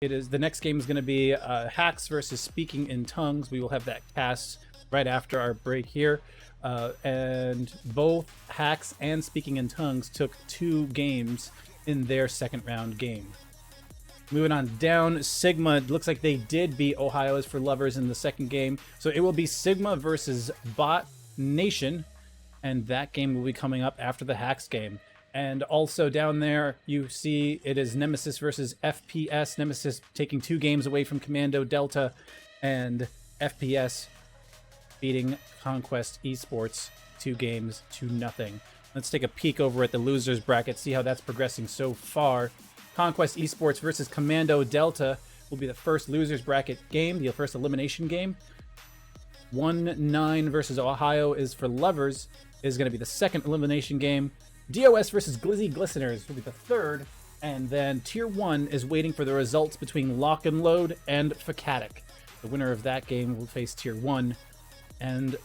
It is the next game is going to be Hacks versus Speaking in Tongues. We will have that cast right after our break here. And both Hacks and Speaking in Tongues took 2 games in their second round game. Moving on down, Sigma, looks like they did beat Ohio is for Lovers in the second game. So it will be Sigma versus Bot Nation, and that game will be coming up after the Hacks game. And also down there, you see it is Nemesis versus FPS. Nemesis taking 2 games away from Commando Delta, and FPS beating Conquest Esports 2 games to nothing. Let's take a peek over at the losers bracket, see how that's progressing so far. Conquest Esports versus Commando Delta will be the first losers bracket game, the first elimination game. 1-9 versus Ohio is for Lovers is going to be the second elimination game. DOS versus Glizzy Glisteners will be the third. And then Tier 1 is waiting for the results between Lock and Load and Fakatic. The winner of that game will face Tier 1 and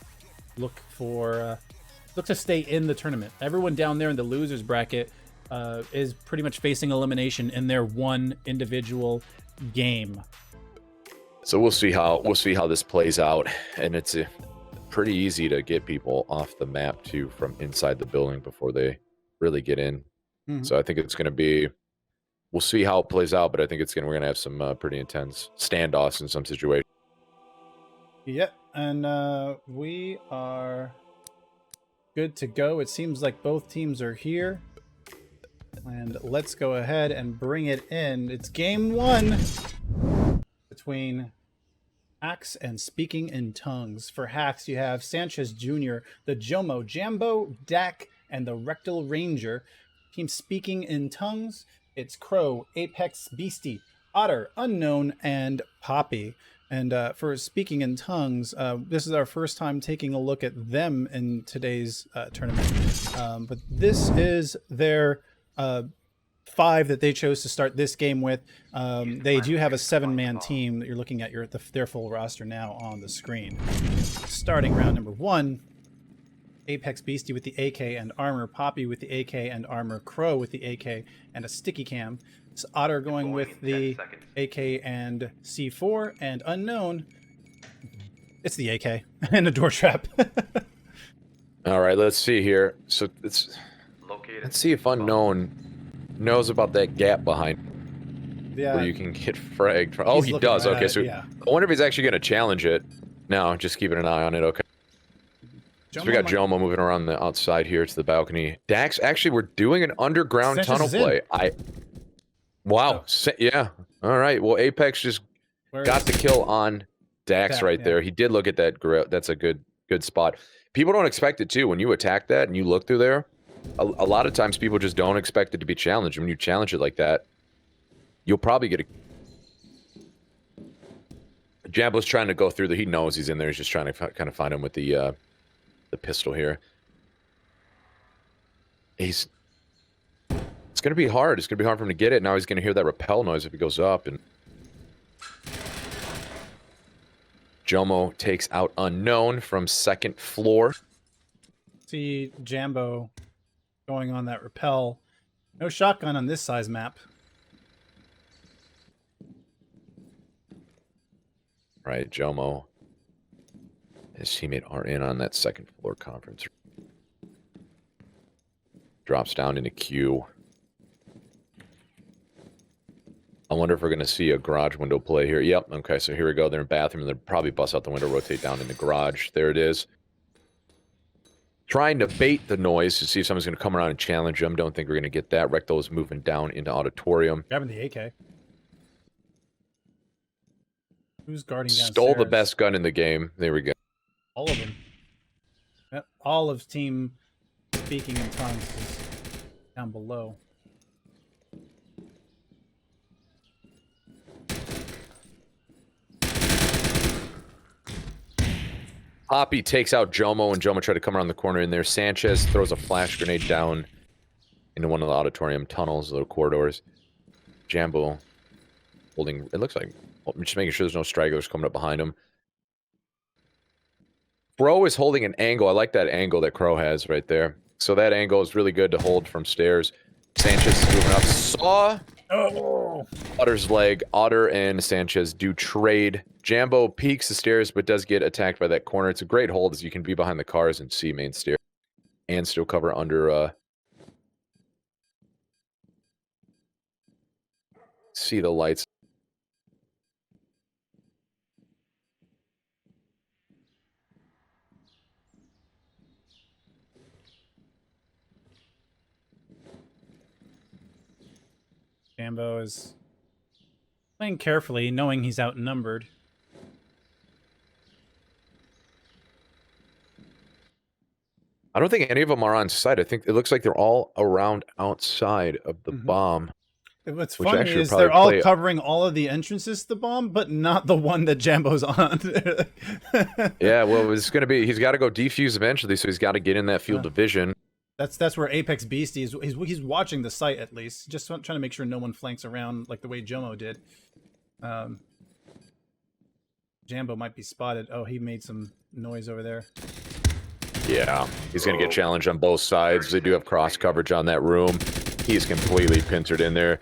look to stay in the tournament. Everyone down there in the losers bracket is pretty much facing elimination in their one individual game. So we'll see how this plays out, and it's pretty easy to get people off the map too from inside the building before they really get in. So I think it's going to be, we'll see how it plays out, but I think we're going to have some pretty intense standoffs in some situations. Yep, and we are good to go. It seems like both teams are here. And let's go ahead and bring it in. It's game 1 between Hacks and Speaking in Tongues. For Hacks, you have Sxnchez-Jr., the Jomo, Jambo, Dak, and the TheRektalRanger. Team Speaking in Tongues, it's Crow, ApexBeasty, Otter, Unknown, and Poppy. And for Speaking in Tongues, this is our first time taking a look at them in today's tournament. But this is their 5 that they chose to start this game with. They do have a 7-man team that you're looking at their full roster now on the screen. Starting round number 1, ApexBeasty with the AK and armor, Poppy with the AK and armor, Crow with the AK and a sticky cam. It's Otter going with the AK and C4, and Unknown, it's the AK and a door trap. All right, let's see here. So let's see if Unknown knows about that gap behind where you can get fragged. Oh, he does. Okay, so I wonder if he's actually going to challenge it. No, just keeping an eye on it. Okay. So we got Jomo moving around the outside here to the balcony. Dax, actually, we're doing an underground tunnel play. Wow. Oh. Yeah. All right. Well, Apex just got the kill on Dax right there. He did look at that grill. That's a good spot. People don't expect it too. When you attack that and you look through there, a lot of times people just don't expect it to be challenged. When you challenge it like that, you'll probably get a... Jambo's trying to go through he knows he's in there. He's just trying to kind of find him with the pistol here. It's going to be hard. It's going to be hard for him to get it. Now he's going to hear that rappel noise if he goes up. And Jomo takes out Unknown from second floor. See Jambo going on that rappel. No shotgun on this size map. Right, Jomo. His teammate are in on that second floor conference. Drops down into Q. I wonder if we're going to see a garage window play here. Yep, okay, so here we go. They're in bathroom. They'll probably bust out the window, rotate down in the garage. There it is. Trying to bait the noise to see if someone's going to come around and challenge them. Don't think we're going to get that. Rektal is moving down into auditorium. Grabbing the AK. Who's guarding downstairs? Stole the best gun in the game. There we go. All of them. Yep, all of Team Speaking in Tongues is down below. Poppy takes out Jomo, and Jomo tried to come around the corner in there. Sanchez throws a flash grenade down into one of the auditorium tunnels, little corridors. Jambo holding, it looks like, just making sure there's no stragglers coming up behind him. Crow is holding an angle. I like that angle that Crow has right there. So that angle is really good to hold from stairs. Sanchez is moving up. Saw Oh! Otter's leg. Otter and Sanchez do trade. Jambo peeks the stairs, but does get attacked by that corner. It's a great hold, as you can be behind the cars and see main stair. And still cover under, see the lights. Jambo is playing carefully, knowing he's outnumbered. I don't think any of them are on site. I think it looks like they're all around outside of the bomb. What's funny is they're all covering all of the entrances to the bomb, but not the one that Jambo's on. Yeah, well, it's going to be... He's got to go defuse eventually, so he's got to get in that field of vision. That's where ApexBeasty is. He's watching the site, at least. Just trying to make sure no one flanks around like the way Jomo did. Jambo might be spotted. Oh, he made some noise over there. Yeah, he's going to get challenged on both sides. They do have cross coverage on that room. He's completely pincered in there.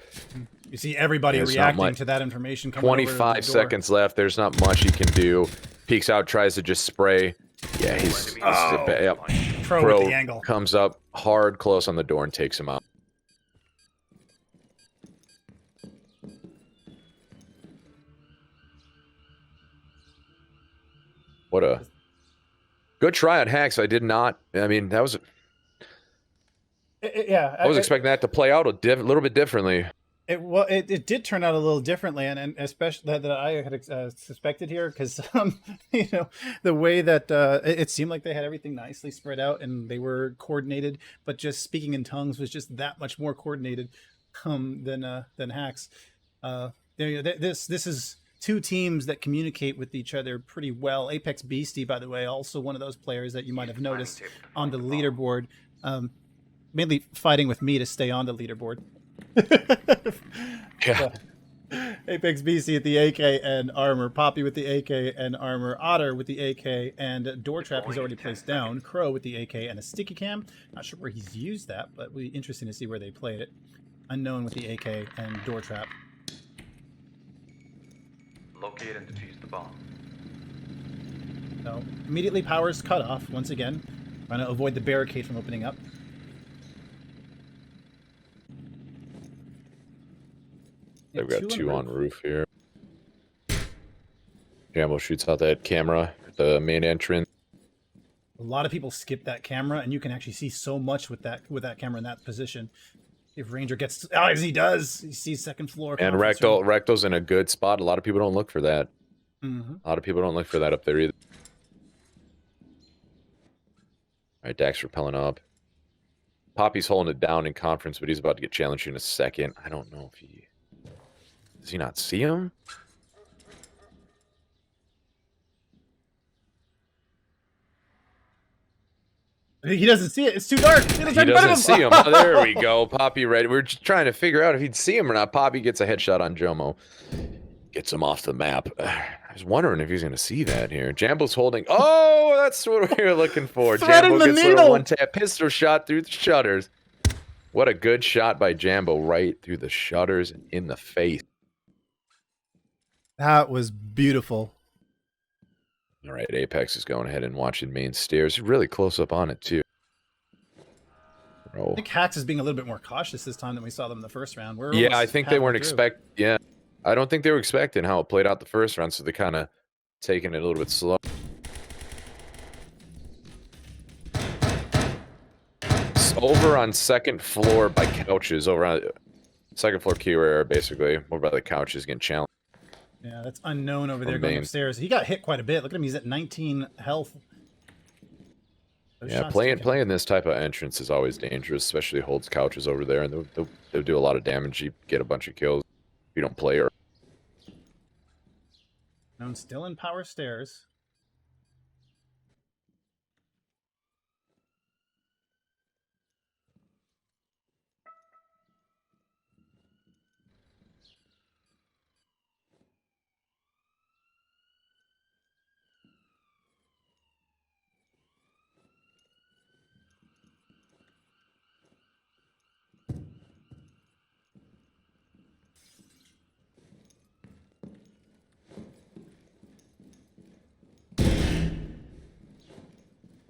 You see everybody reacting to that information. 25 seconds left. There's not much he can do. Peeks out, tries to just spray. Yeah, he's yep. Pro with the angle. Comes up hard, close on the door, and takes him out. What a good try on hacks. I did not. I mean, that was... Yeah, I was expecting that to play out a little bit differently. It did turn out a little differently, and especially that I had suspected here, because you know, the way that it seemed like they had everything nicely spread out and they were coordinated, but just speaking in tongues was just that much more coordinated than hacks. This is two teams that communicate with each other pretty well. ApexBeasty, by the way, also one of those players that you might have noticed on the leaderboard. Mainly fighting with me to stay on the leaderboard. Yeah. ApexBeasty with the AK and armor, Poppy with the AK and armor, Otter with the AK and Doortrap he's already placed down, Crow with the AK and a sticky cam. Not sure where he's used that, but it'll be interesting to see where they played it. Unknown with the AK and Doortrap. Locate and defuse the bomb. So immediately power's cut off once again, trying to avoid the barricade from opening up. They've got two on roof here. Jambo shoots out that camera at the main entrance. A lot of people skip that camera, and you can actually see so much with that camera in that position. If Ranger gets, as he does, he sees second floor. And Rectal's in a good spot. A lot of people don't look for that. A lot of people don't look for that up there either. All right, Dax repelling up. Poppy's holding it down in conference, but he's about to get challenged in a second. I don't know if he... Does he not see him? He doesn't see it. It's too dark. He doesn't see him. Oh, there we go. Poppy ready. We're just trying to figure out if he'd see him or not. Poppy gets a headshot on Jomo. Gets him off the map. I was wondering if he's going to see that here. Jambo's holding... Oh, that's what we were looking for. Jambo gets a little one-tap pistol shot through the shutters. What a good shot by Jambo right through the shutters and in the face. That was beautiful. All right, Apex is going ahead and watching main stairs. Really close up on it, too. I think Hacks is being a little bit more cautious this time than we saw them in the first round. Yeah, I think they weren't Yeah, I don't think they were expecting how it played out the first round, so they kind of taking it a little bit slow. It's over on second floor by couches, over on second floor queue area, basically. Over by the couches getting challenged. Yeah, that's unknown over there going upstairs. He got hit quite a bit. Look at him. He's at 19 health. Yeah, playing this type of entrance is always dangerous, especially holds couches over there, and they'll do a lot of damage. You get a bunch of kills if you don't play her. Known still in power stairs.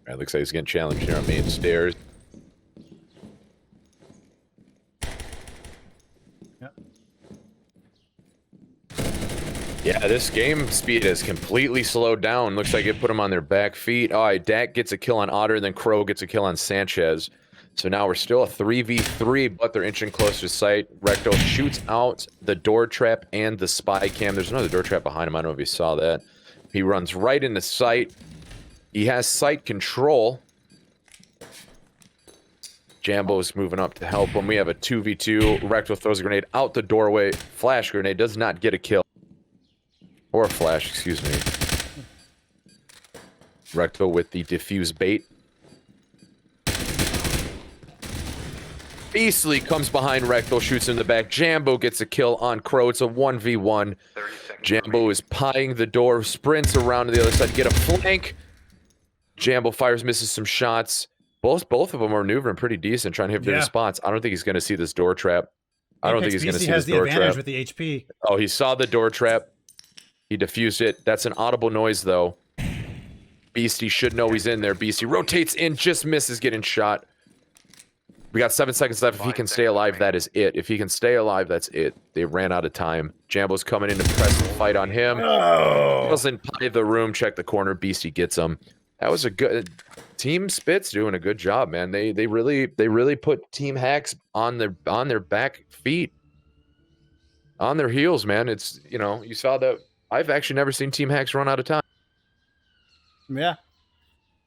All right, looks like he's getting challenged here on main stairs. Yeah, this game speed has completely slowed down. Looks like it put them on their back feet. All right, Dak gets a kill on Otter, and then Crow gets a kill on Sanchez. So now we're still a 3v3, but they're inching closer to sight. Rectal shoots out the door trap and the spy cam. There's another door trap behind him. I don't know if you saw that. He runs right into sight. He has sight control. Jambo's moving up to help him. We have a 2v2. Rectal throws a grenade out the doorway. Flash grenade does not get a kill. Or a flash, excuse me. Rectal with the diffuse bait. Beastly comes behind Rectal, shoots in the back. Jambo gets a kill on Crow. It's a 1v1. Jambo is pieing the door, sprints around to the other side to get a flank. Jambo fires, misses some shots. Both of them are maneuvering pretty decent, trying to hit different spots. I don't think he's going to see this door trap. I don't think he's going to see this door trap. Has the advantage with the HP. Oh, he saw the door trap. He diffused it. That's an audible noise, though. Beasty should know he's in there. Beasty rotates in, just misses getting shot. We got 7 seconds left. If he can stay alive, that is it. If he can stay alive, that's it. They ran out of time. Jambo's coming in to press and fight on him. Doesn't pie the room. Check the corner. Beasty gets him. That was a good team. Spitz doing a good job, man. They really put Team Hacks on their back feet, on their heels, man. It's, you know, you saw that. I've actually never seen Team Hacks run out of time. Yeah.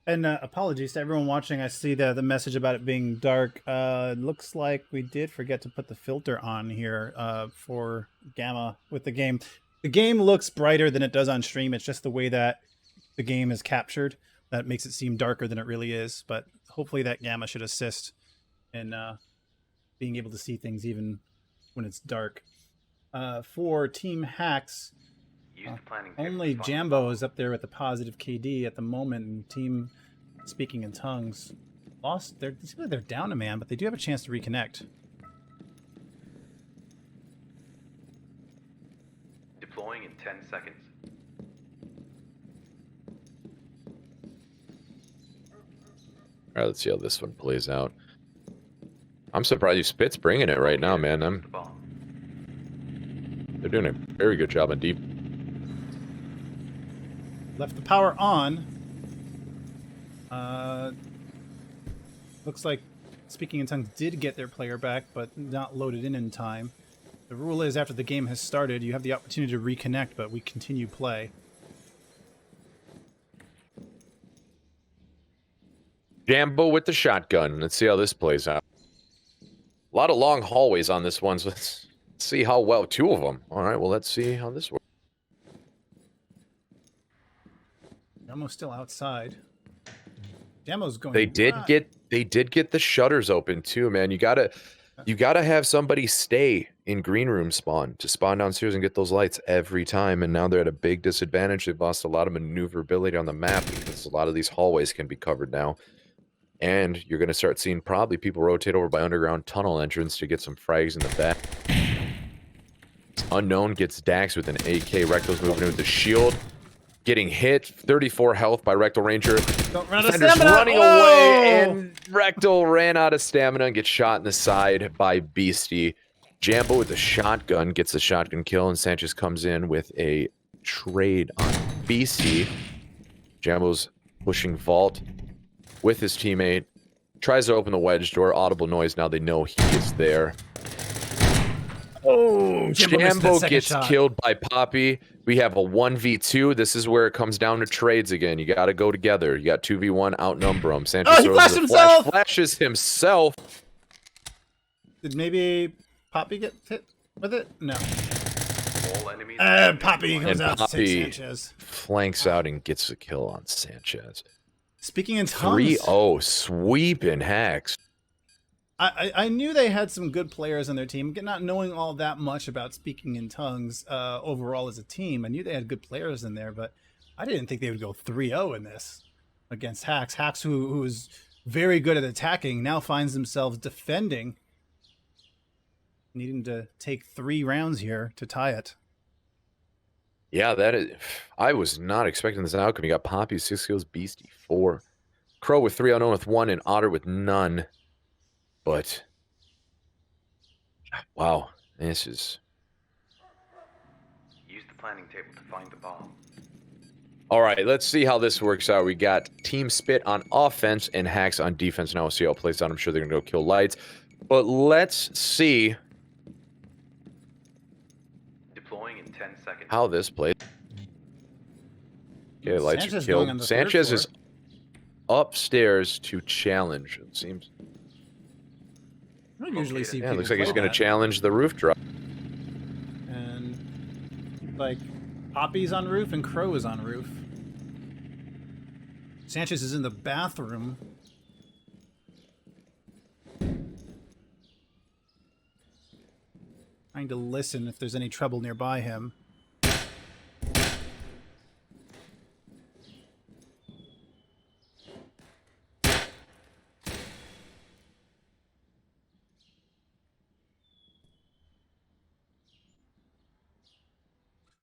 And apologies to everyone watching. I see the message about it being dark. It looks like we did forget to put the filter on here for Gamma with the game. The game looks brighter than it does on stream. It's just the way that the game is captured that makes it seem darker than it really is. But hopefully that Gamma should assist in being able to see things even when it's dark. For Team Hacks, only Jambo is up there with a positive KD at the moment, and Team Speaking in Tongues lost. They're down a man, but they do have a chance to reconnect. Deploying in 10 seconds. All right, let's see how this one plays out. I'm surprised you Spit's bringing it right now, man. They're doing a very good job on deep. Left the power on. Looks like Speaking in Tongues did get their player back, but not loaded in time. The rule is after the game has started, you have the opportunity to reconnect, but we continue play. Jambo with the shotgun. Let's see how this plays out. A lot of long hallways on this one, so let's see how well. 2 of them. All right, well, let's see how this works. Almost still outside. Demo's going. They did get the shutters open too, man. You gotta have somebody stay in green room spawn to spawn downstairs and get those lights every time. And now they're at a big disadvantage. They've lost a lot of maneuverability on the map because a lot of these hallways can be covered now. And you're gonna start seeing probably people rotate over by underground tunnel entrance to get some frags in the back. Unknown gets Dax with an AK. Rectal's moving in with the shield. Getting hit, 34 health by TheRektalRanger. Don't run out of stamina. Running away, and Rectal ran out of stamina and gets shot in the side by Beasty. Jambo with a shotgun gets a shotgun kill, and Sanchez comes in with a trade on Beasty. Jambo's pushing Vault with his teammate. Tries to open the wedge door. Audible noise. Now they know he is there. Oh, Jambo gets killed by Poppy. We have a 1v2. This is where it comes down to trades again. You got to go together. You got 2v1, outnumber him. Sanchez he flashed himself! Flashes himself. Did maybe Poppy get hit with it? No. Poppy comes out to take Sanchez. Flanks out and gets a kill on Sanchez. Speaking in tongues. 3-0 sweeping Hacks. I knew they had some good players on their team. Not knowing all that much about Speaking in Tongues overall as a team, I knew they had good players in there, but I didn't think they would go 3-0 in this against Hacks. Hacks, who is very good at attacking, now finds themselves defending, needing to take 3 rounds here to tie it. Yeah, that is. I was not expecting this outcome. You got Poppy 6 kills, Beasty 4. Crow with 3, Unknown with 1, and Otter with none. But wow, this is. Use the planning table to find the bomb. All right, let's see how this works out. We got Team Spit on offense and Hacks on defense. Now we'll see how it plays out. I'm sure they're going to go kill lights. But let's see Deploying in 10 seconds. how this plays. Okay, lights Sanchez are killed. on the Sanchez third is upstairs to challenge, it seems. I don't usually see Yeah, people looks like he's play going to that. challenge the roof drop. And like Poppy's on roof and Crow is on roof. Sanchez is in the bathroom. Trying to listen if there's any trouble nearby him.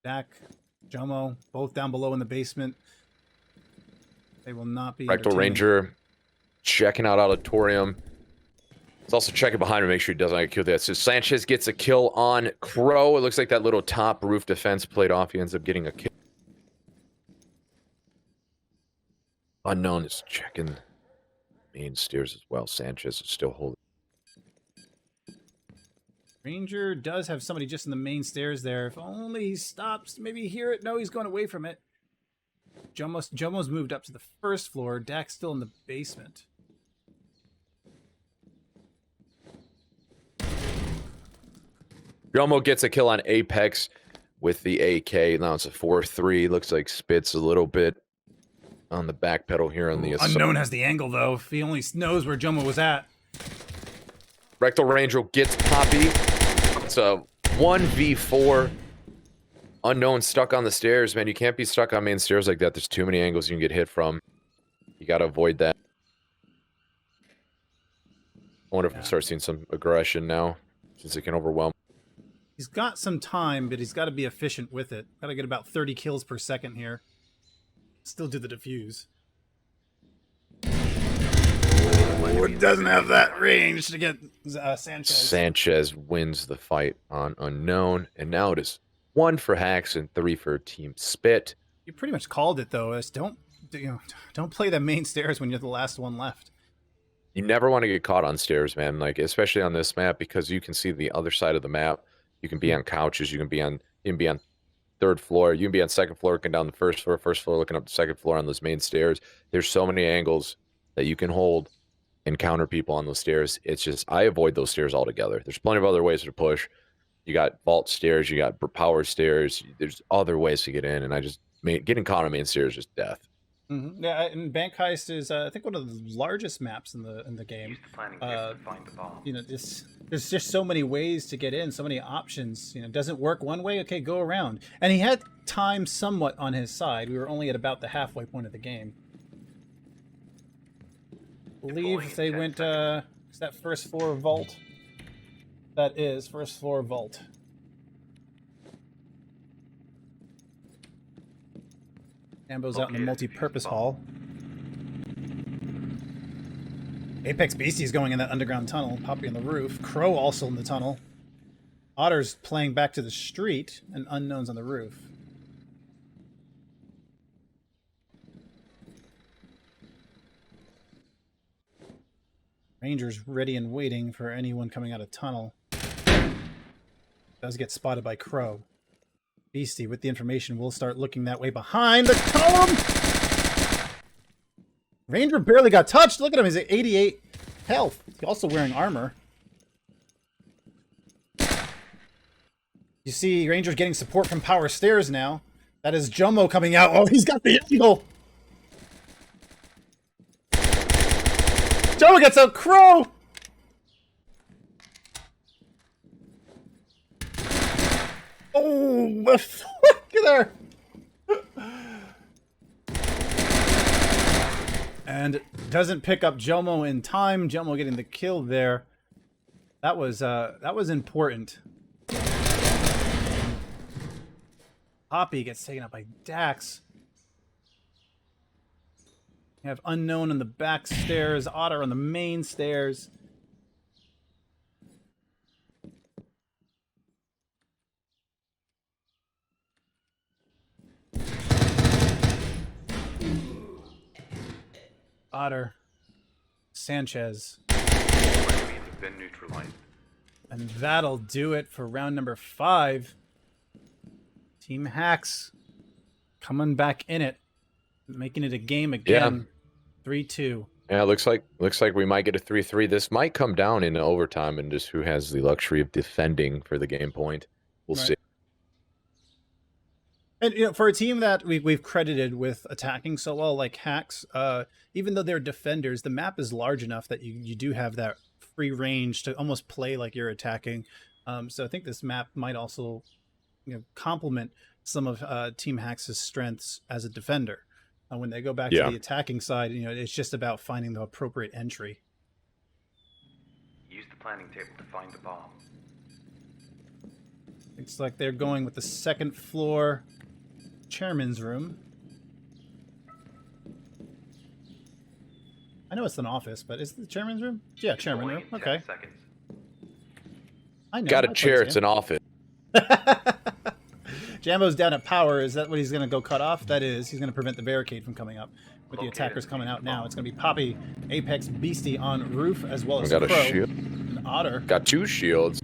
Dak, Jomo, both down below in the basement. They will not be DaAAAKKKK checking out Auditorium. He's also checking behind him to make sure he doesn't get killed. That so Sanchez gets a kill on Crow. It looks like that little top roof defense played off. He ends up getting a kill. Unknown is checking main stairs as well. Sanchez is still holding. Ranger does have somebody just in the main stairs there. If only he stops, maybe hear it. No, he's going away from it. Jomo's moved up to the first floor. Dak's still in the basement. Jomo gets a kill on Apex with the AK. Now it's a 4-3. Looks like Spit's a little bit on the back pedal here on the Unknown has the angle, though. If he only knows where Jomo was at. TheRektalRanger gets Poppy. It's a 1v4. Unknown stuck on the stairs, man. You can't be stuck on main stairs like that. There's too many angles you can get hit from. You got to avoid that. I wonder if we'll start seeing some aggression now, since it can overwhelm. He's got some time, but he's got to be efficient with it. Got to get about 30 kills per second here. Still do the defuse. Doesn't have that range to get Sanchez. Sanchez wins the fight on Unknown, and now it is 1 for Hacks and 3 for Team Spit. You pretty much called it, though. Don't play the main stairs when you're the last one left. You never want to get caught on stairs, man. Like, especially on this map, because you can see the other side of the map. You can be on couches. You can be on 3rd floor. You can be on 2nd floor, looking down the 1st floor. 1st floor, looking up the 2nd floor on those main stairs. There's so many angles that you can hold and counter people on those stairs. It's just, I avoid those stairs altogether. There's plenty of other ways to push. You got vault stairs. You got power stairs. There's other ways to get in, and getting caught on main stairs is death. Mm-hmm. Yeah, and Bank Heist is I think one of the largest maps in the game. Use the planning table to find the bomb. You know, there's just so many ways to get in, so many options. You know, doesn't work one way, okay, go around. And he had time somewhat on his side. We were only at about the halfway point of the game. I believe they went is that 1st floor vault? That is 1st floor vault. Ambo's out in the multi-purpose hall. ApexBeasty is going in that underground tunnel. Poppy on the roof. Crow also in the tunnel. Otter's playing back to the street, and Unknown's on the roof. Ranger's ready and waiting for anyone coming out of tunnel. Does get spotted by Crow. Beastie, with the information, will start looking that way behind the column. Ranger barely got touched. Look at him. He's at 88 health. He's also wearing armor. You see Ranger's getting support from power stairs now. That is Jomo coming out. Oh, he's got the angle. Jomo gets a Crow. Oh, look at there. And doesn't pick up Jomo in time. Jomo getting the kill there. That was important. Poppy gets taken out by Dax. You have Unknown on the back stairs, Otter on the main stairs. Otter. Sanchez. Been neutralized. And that'll do it for round number 5. Team Hacks coming back in it, making it a game again. 3-2. Yeah, looks like we might get a 3-3. This might come down in overtime and just who has the luxury of defending for the game point. We'll see. And you know, for a team that we've credited with attacking so well, like Hacks, even though they're defenders, the map is large enough that you do have that free range to almost play like you're attacking. So I think this map might also, complement some of Team Hacks' strengths as a defender. When they go back to the attacking side, it's just about finding the appropriate entry. Use the planning table to find the bomb. Looks like they're going with the second floor chairman's room. I know it's an office, but is it the chairman's room? Yeah, chairman room. Okay. I know. Got a chair. It's an office. Jambo's down at power. Is that what he's going to go cut off? That is. He's going to prevent the barricade from coming up. With the attackers coming out now, it's going to be Poppy, ApexBeasty on roof, as well as got Crow a shield. and Otter. Got 2 shields.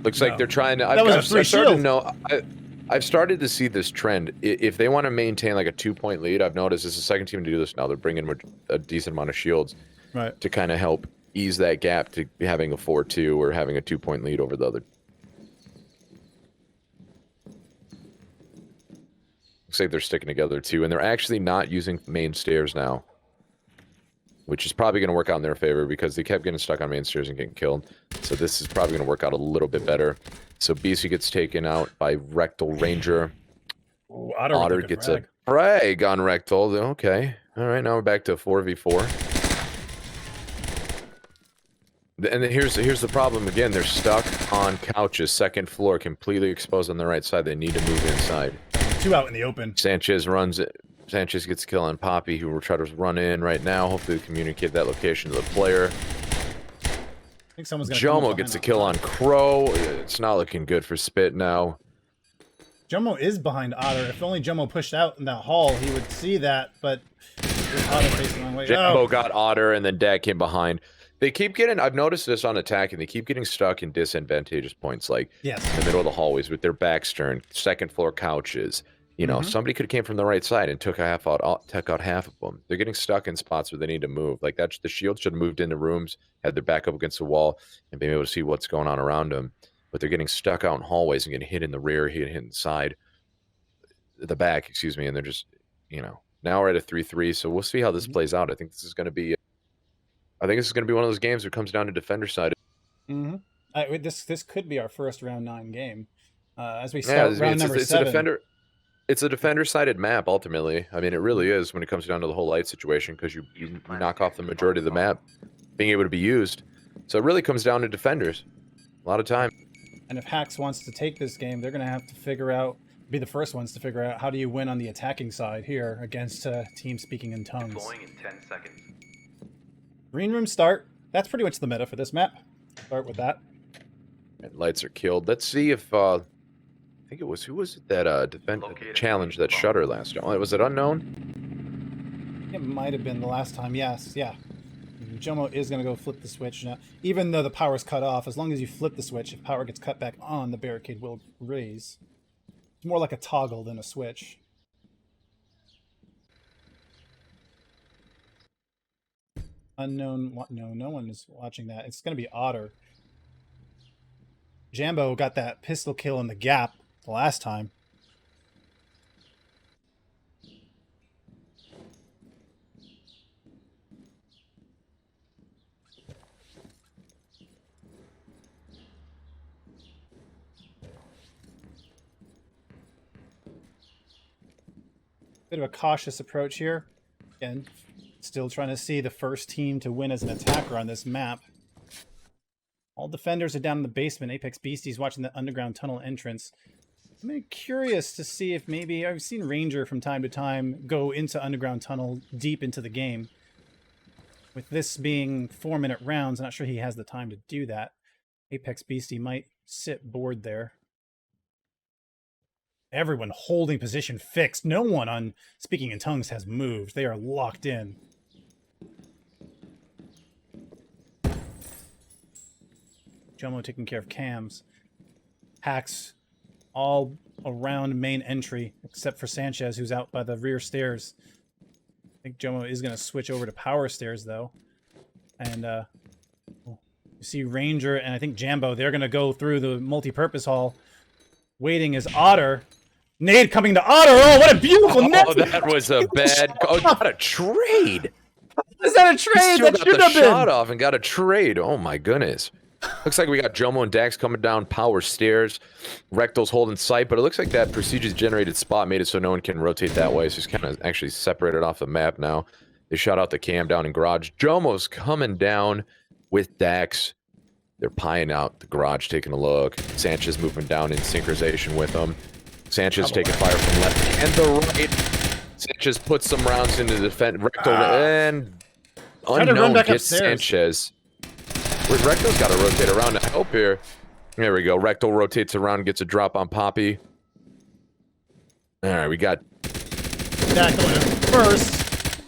Looks like they're trying to. I've started to see this trend. If they want to maintain like a 2-point lead, I've noticed this is the second team to do this now. They're bringing a decent amount of shields, to kind of help ease that gap to having a 4-2 or having a 2-point lead over the other. Looks like they're sticking together too, and they're actually not using main stairs now, which is probably going to work out in their favor because they kept getting stuck on main stairs and getting killed. So this is probably going to work out a little bit better. So Beasty gets taken out by RektalRanger. Ooh, Otter gets a frag on Rektal. Okay. All right, now we're back to 4v4. And then here's the problem again. They're stuck on couches, second floor, completely exposed on the right side. They need to move inside. 2 out in the open. Sanchez runs it. Sanchez gets a kill on Poppy, who will try to run in right now. Hopefully communicate that location to the player. I think someone's gonna Jomo gets a kill on Crow. It's not looking good for Spit now. Jomo is behind Otter. If only Jomo pushed out in that hall, he would see that, but Otter facing the wrong way. Jomo got Otter, and then Dad came behind. They keep getting, I've noticed this on attacking, they keep getting stuck in disadvantageous points, like in the middle of the hallways with their backs turned, second floor couches. Somebody could have came from the right side and took out half of them. They're getting stuck in spots where they need to move. Like the shield should have moved into rooms, had their back up against the wall, and been able to see what's going on around them. But they're getting stuck out in hallways and getting hit in the rear, hit in the side, the back, excuse me, and they're just, now we're at a 3-3, so we'll see how this plays out. I think this is going to be one of those games that comes down to defender side. This could be our first round 9 game. As we start round number 7. It's a defender-sided map, ultimately. I mean, it really is when it comes down to the whole light situation, because you knock off the majority of the map being able to be used. So it really comes down to defenders. A lot of time. And if Hacks wants to take this game, they're going to have to be the first ones to figure out how do you win on the attacking side here against team speaking in tongues. Deploying in 10 seconds. Green room start. That's pretty much the meta for this map. Start with that. And lights are killed. Let's see if I think it was who was it that challenged that shutter last time? Was it Unknown? It might have been the last time. Yes, yeah. Jomo is going to go flip the switch now. Even though the power's cut off, as long as you flip the switch, if power gets cut back on, the barricade will raise. It's more like a toggle than a switch. Unknown. No one is watching that. It's going to be Otter. Jambo got that pistol kill in the gap the last time. Bit of a cautious approach here. Again, still trying to see the first team to win as an attacker on this map. All defenders are down in the basement. ApexBeasty is watching the underground tunnel entrance. I'm curious to see if maybe I've seen Ranger from time to time go into underground tunnel deep into the game. With this being 4-minute rounds, I'm not sure he has the time to do that. ApexBeasty might sit bored there. Everyone holding position fixed. No one on Speaking in Tongues has moved. They are locked in. Jomo taking care of cams. Hacks all around main entry, except for Sanchez, who's out by the rear stairs. I think Jomo is going to switch over to power stairs, though. And you see Ranger and I think Jambo, they're going to go through the multi-purpose hall. Waiting is Otter. Nade coming to Otter. Oh, what a beautiful net! Oh, that was a bad... Oh, got a trade! Is that a trade? That should have been! Shot off and got a trade. Oh, my goodness. Looks like we got Jomo and Dax coming down power stairs. Rektal's holding sight, but it looks like that procedures generated spot made it so no one can rotate that way. So he's kind of actually separated off the map now. They shot out the cam down in garage. Jomo's coming down with Dax. They're pieing out the garage, taking a look. Sanchez moving down in synchronization with them. Sanchez taking fire from left and the right. Sanchez puts some rounds into the defense. Rektal and unknown gets Sanchez. Rektal's got to rotate around to help here. There we go. Rektal rotates around, gets a drop on Poppy. All right, we got... That going first.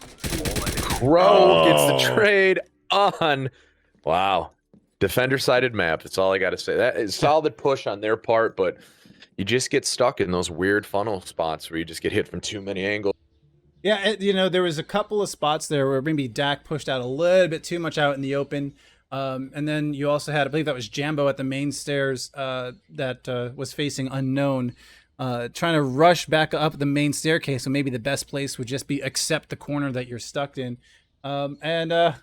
Crow gets the trade on. Wow. Defender-sided map. That's all I got to say. That is solid push on their part, but you just get stuck in those weird funnel spots where you just get hit from too many angles. Yeah, you know, there was a couple of spots there where maybe Dak pushed out a little bit too much out in the open. And then you also had, I believe that was Jambo at the main stairs that was facing unknown, trying to rush back up the main staircase. So maybe the best place would just be accept the corner that you're stuck in. No,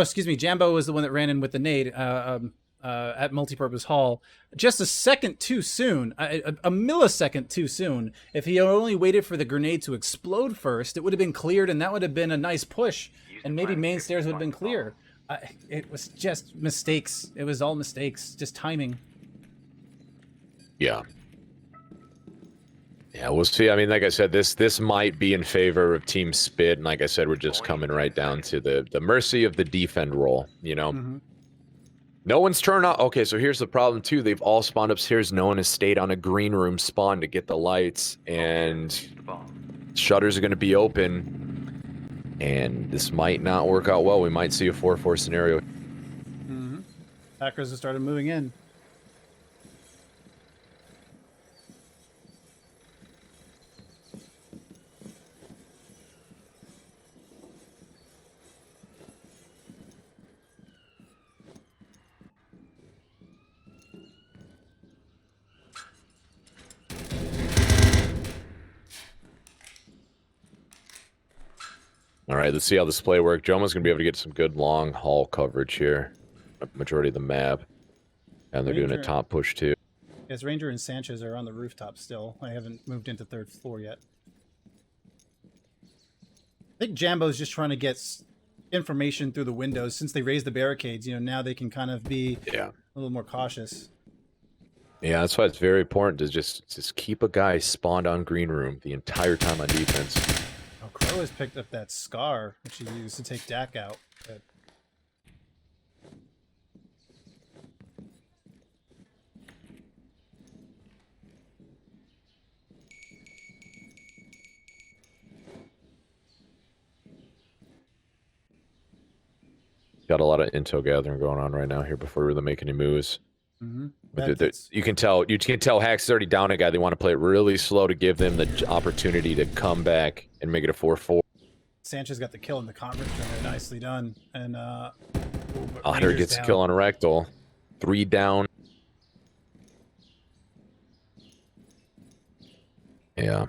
excuse me, Jambo was the one that ran in with the nade at Multipurpose Hall. Just a second too soon, a millisecond too soon. If he only waited for the grenade to explode first, it would have been cleared, and that would have been a nice push. And maybe main stairs would have been clear. It was just mistakes. It was all mistakes, just timing. Yeah. Yeah, we'll see. I mean, like I said, this might be in favor of Team Spit, and like I said, we're just coming right down to the mercy of the defend role, you know? Mm-hmm. No one's turned out. Okay, so here's the problem, too. They've all spawned upstairs. No one has stayed on a green room spawn to get the lights, and shutters are going to be open. And this might not work out well. We might see a 4-4 scenario. Mm-hmm. Hackers have started moving in. All right, let's see how this play works. Jomo's going to be able to get some good long haul coverage here. Majority of the map. And they're doing a top push, too. Yes, Ranger and Sanchez are on the rooftop still. I haven't moved into third floor yet. I think Jambo's just trying to get information through the windows. Since they raised the barricades, you know, now they can kind of be a little more cautious. Yeah, that's why it's very important to just keep a guy spawned on green room the entire time on defense. Crow has picked up that scar, which he used to take Dak out. But... Got a lot of intel gathering going on right now here before we really make any moves. Mm-hmm. You can tell Hacks is already down a guy. They want to play it really slow to give them the opportunity to come back and make it a 4-4. Sanchez got the kill in the conference room. Nicely done. And Otter gets a kill on Rektal. 3 down. Yeah.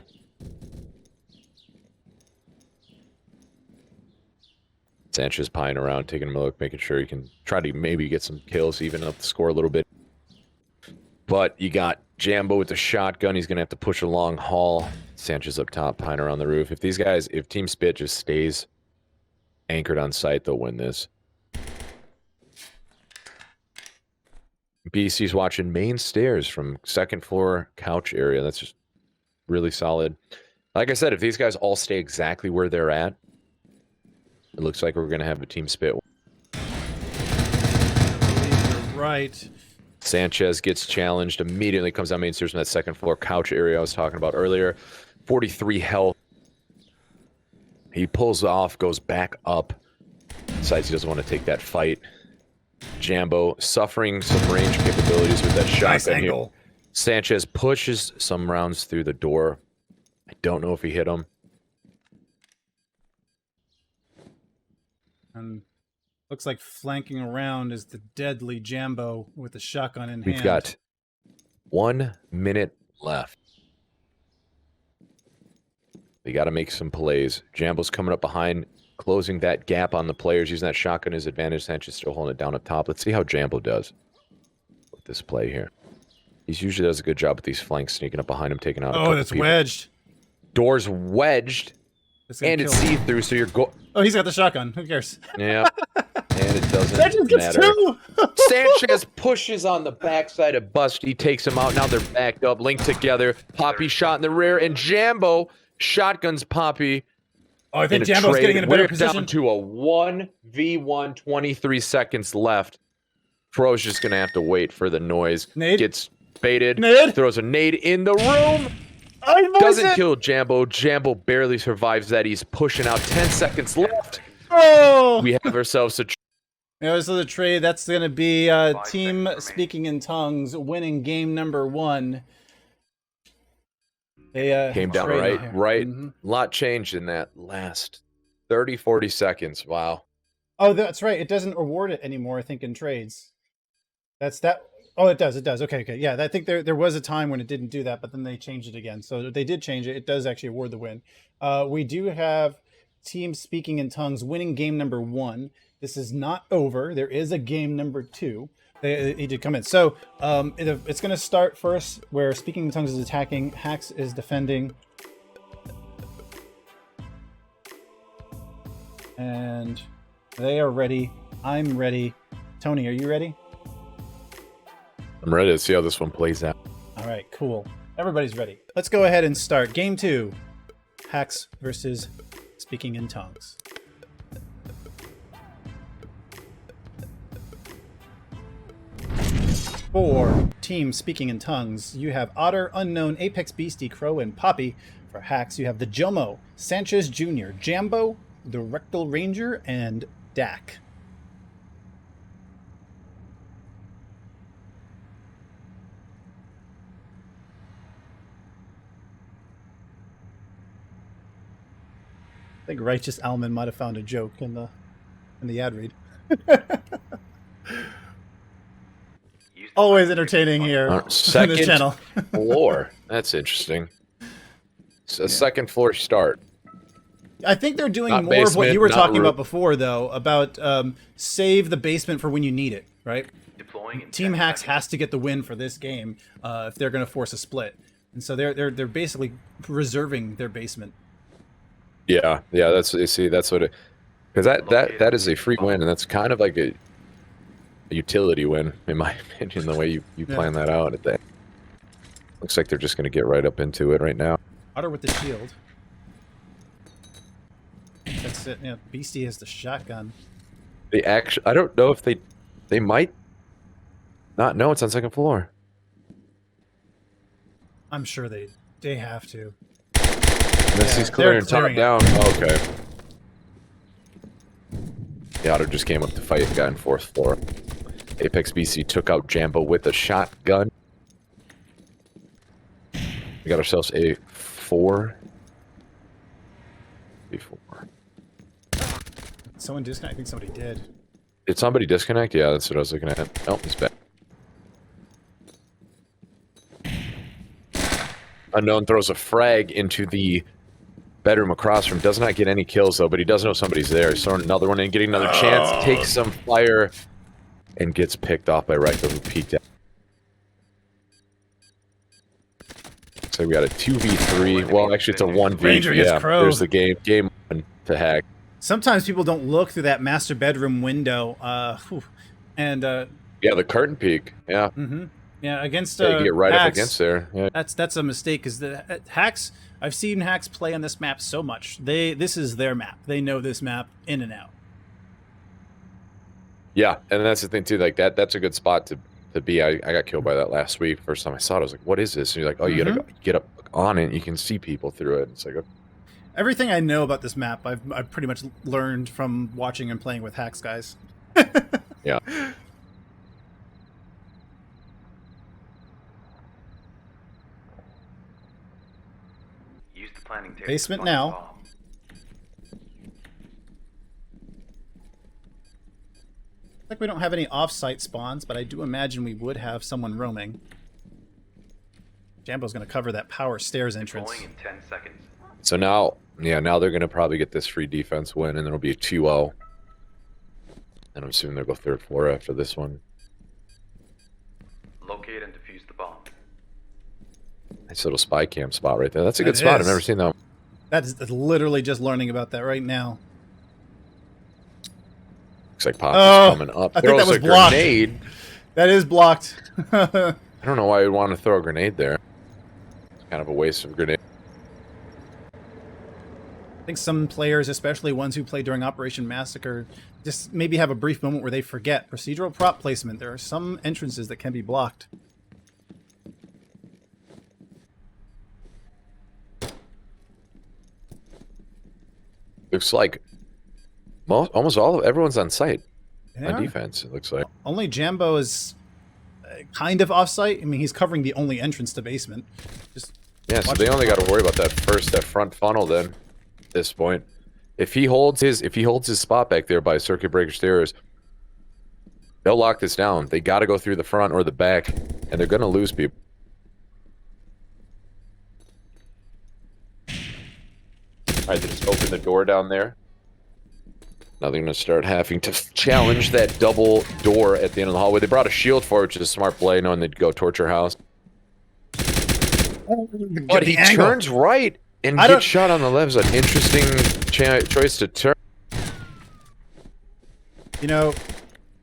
Sanchez pieing around, taking a look, making sure he can try to maybe get some kills, even up the score a little bit. But you got Jambo with the shotgun. He's going to have to push a long haul. Sanchez up top, pieing around the roof. If Team Spit just stays anchored on site, they'll win this. BC's watching main stairs from second floor couch area. That's just really solid. Like I said, if these guys all stay exactly where they're at, it looks like we're going to have a team spit. Right. Sanchez gets challenged, immediately comes down main stairs from that second floor couch area I was talking about earlier. 43 health. He pulls off, goes back up. Decides he doesn't want to take that fight. Jambo suffering some range capabilities with that shotgun here. Sanchez pushes some rounds through the door. I don't know if he hit him. And looks like flanking around is the deadly Jambo with the shotgun in hand. We've got 1 minute left. We got to make some plays. Jambo's coming up behind, closing that gap on the players, using that shotgun as advantage. Sanchez still holding it down up top. Let's see how Jambo does with this play here. He usually does a good job with these flanks, sneaking up behind him, taking out a couple that's people. wedged. Door's wedged, and it's see-through, so you're Oh, he's got the shotgun. Who cares? Yeah, and it doesn't Sanchez gets matter. two. Sanchez pushes on the backside of Busty, takes him out. Now they're backed up, linked together. Poppy shot in the rear, and Jambo shotguns Poppy. Oh, I think Jambo's getting in a better position. Down to a 1v1, 23 seconds left. Pro's just going to have to wait for the noise. Nade? Gets baited. Nade? Throws a nade in the room. Doesn't kill Jambo. Jambo barely survives that. He's pushing out. 10 seconds left. Oh! We have ourselves a... Yeah, so the trade, that's going to be team speaking in tongues winning game number 1. They came down right. Mm-hmm. A lot changed in that last 30, 40 seconds. Wow. Oh, that's right. It doesn't reward it anymore, I think, in trades. That's that. Oh, it does. It does. Okay, okay. Yeah, I think there was a time when it didn't do that, but then they changed it again. So they did change it. It does actually award the win. We do have team speaking in tongues winning game number 1. This is not over. There is a game number 2. He did come in. So it's going to start first where Speaking in Tongues is attacking. Hax is defending. And they are ready. I'm ready. Tony, are you ready? I'm ready to see how this one plays out. All right, cool. Everybody's ready. Let's go ahead and start. Game 2. Hax versus Speaking in Tongues. For team Speaking in Tongues, you have Otter, Unknown, ApexBeasty, Crow, and Poppy. For Hax, you have the Jomo, Sxnchez-Jr, Jambo, TheRektalRanger, and DAAAKKKK. I think Righteous Alman might have found a joke in the ad read. Always entertaining here on this channel. Floor. That's interesting. It's a second floor start. I think they're doing not more basement, of what you were talking about before, though, about save the basement for when you need it, right? Team Hax has to get the win for this game if they're going to force a split, and so they're basically reserving their basement. Yeah, yeah. That's what it. Because that is a free win, and that's kind of like a utility win, in my opinion, the way you plan that out at that. Looks like they're just going to get right up into it right now. Otter with the shield. That's it. Yeah, Beastie has the shotgun. They actually, I don't know if they might not know it's on second floor. I'm sure they have to. This is clearing top down. Oh, okay. The Otter just came up to fight the guy on fourth floor. ApexBeasty took out Jambo with a shotgun. We got ourselves a 4. Someone disconnect? I think somebody did. Did somebody disconnect? Yeah, that's what I was looking at. Oh, he's back. Unknown throws a frag into the bedroom across from. Does not get any kills, though, but he does know somebody's there. He's throwing another one in, getting another chance. Takes some fire and gets picked off by Rektal, who peeked out. So we got a 2v3. Well, actually, it's a 1v. Ranger gets Crow. There's the game. Game 1 to Hack. Sometimes people don't look through that master bedroom window, and Yeah, the curtain peak. Yeah. Mm-hmm. Yeah, against Yeah, you get right hacks, up against there. Yeah. That's a mistake, because the hacks. I've seen hacks play on this map so much. This is their map. They know this map in and out. Yeah, and that's the thing too. Like that's a good spot to be. I got killed by that last week. First time I saw it, I was like, "What is this?" And you're like, "Oh, you gotta go, get up on it. And you can see people through it." It's like, everything I know about this map, I've pretty much learned from watching and playing with hacks guys. yeah. Use the planning table. Basement now. Like we don't have any off-site spawns, but I do imagine we would have someone roaming. Jambo's going to cover that power stairs entrance. In 10 seconds. So now, now they're going to probably get this free defense win, and then it'll be a 2-0. And I'm assuming they'll go third floor after this one. Locate and defuse the bomb. Nice little spy cam spot right there. That's a good spot. I've never seen that. That's literally just learning about that right now. Looks like Poppy's coming up. I think that was blocked. Grenade. That is blocked. I don't know why you'd want to throw a grenade there. It's kind of a waste of a grenade. I think some players, especially ones who play during Operation Massacre, just maybe have a brief moment where they forget procedural prop placement. There are some entrances that can be blocked. Looks like almost everyone's on site on defense. It looks like only Jambo is kind of off-site. I mean, he's covering the only entrance to basement. Just yeah, so they only got to worry about that front funnel then. At this point, if he holds his spot back there by circuit breaker stairs, they'll lock this down. They got to go through the front or the back, and they're gonna lose people. All right, they just open the door down there. Now they're going to start having to challenge that double door at the end of the hallway. They brought a shield for it, which is a smart play, knowing they'd go torture house. But he turns right and gets shot on the left. It's an interesting choice to turn. You know,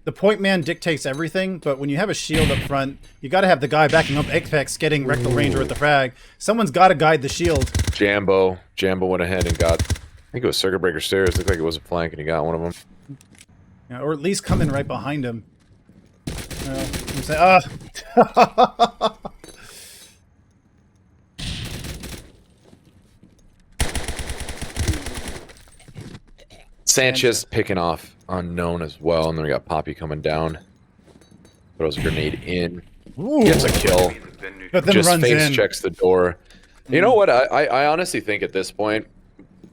the point man dictates everything, but when you have a shield up front, you got to have the guy backing up Apex getting TheRektalRanger with the frag. Someone's got to guide the shield. Jambo went ahead and got, I think it was circuit breaker stairs. Looked like it was a flank, and he got one of them. Yeah, or at least come in right behind him. Sanchez picking off unknown as well, and then we got Poppy coming down. Throws a grenade in. Ooh. Gets a kill. But then just runs face in. checks the door. You know what? I honestly think at this point,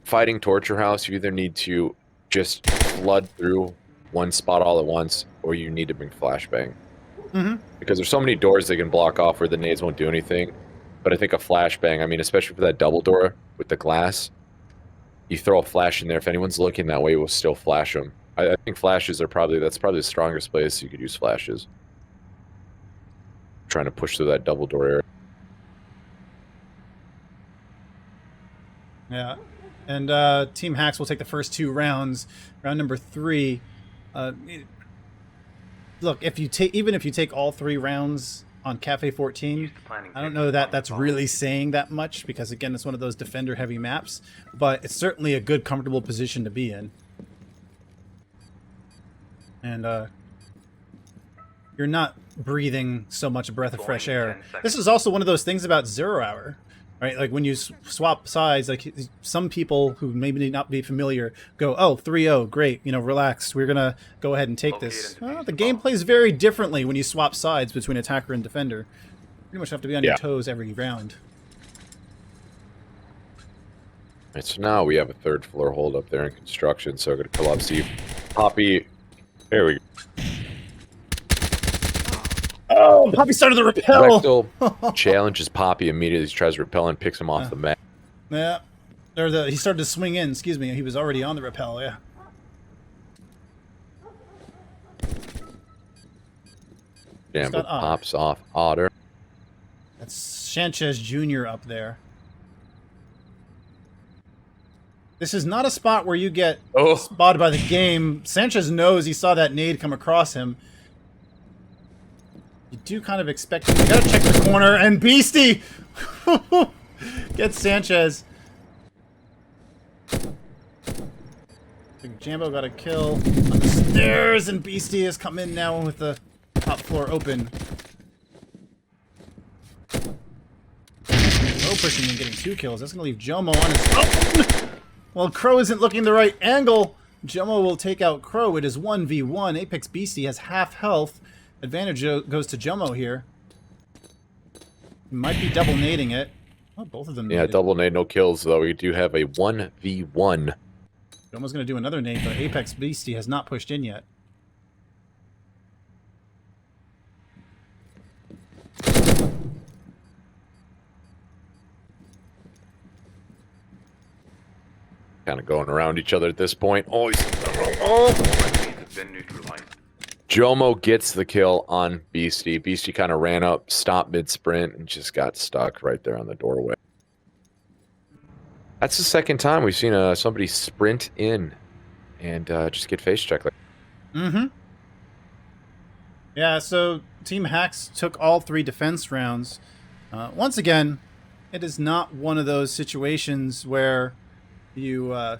fighting Torture House, you either need to just flood through one spot all at once, or you need to bring flashbang. Because there's so many doors they can block off where the nades won't do anything. But I think a flashbang, I mean, especially for that double door with the glass, you throw a flash in there. If anyone's looking that way, we'll still flash them. I think flashes are that's probably the strongest place you could use flashes. Trying to push through that double door area. Yeah, and Team Hacks will take the first 2 rounds. Round number 3. Look, even if you take all 3 rounds on Cafe 14, I don't know that that's really saying that much, because again, it's one of those defender-heavy maps. But it's certainly a good, comfortable position to be in. And you're not breathing so much a breath of fresh air. This is also one of those things about 0 hour. Right, like when you swap sides, like some people who maybe not be familiar go, "Oh, 3-0, great, you know, relax. We're gonna go ahead and take this." The game plays very differently when you swap sides between attacker and defender. You pretty much have to be on your toes every round. Right, so now we have a 3rd floor hold up there in construction. So I'm gonna pull up, see Poppy. There we go. Oh, Poppy started to repel. Rektal challenges Poppy immediately. He tries to repel and picks him off the map. Yeah, he started to swing in. Excuse me, he was already on the repel. Yeah. Jambo pops off Otter. That's Sxnchez-Jr. up there. This is not a spot where you get spotted by the game. Sanchez knows he saw that nade come across him. do kind of expect him. We gotta check the corner, and Beasty gets Sanchez. Jambo got a kill on the stairs, and Beasty has come in now with the top floor open. Crow pushing and getting 2 kills. That's going to leave Jomo on his own. Well, Crow isn't looking the right angle. Jomo will take out Crow. It is 1v1. ApexBeasty has half health. Advantage goes to Jomo here. He might be double nading it. Oh, both of them. Yeah, double nade, no kills, though. We do have a 1v1. Jomo's going to do another nade, but ApexBeasty has not pushed in yet. Kind of going around each other at this point. Oh, Jomo gets the kill on Beasty. Beasty kind of ran up, stopped mid-sprint, and just got stuck right there on the doorway. That's the second time we've seen somebody sprint in and just get face checked. Mm-hmm. Yeah, so Team Hacks took all 3 defense rounds. Once again, it is not one of those situations where you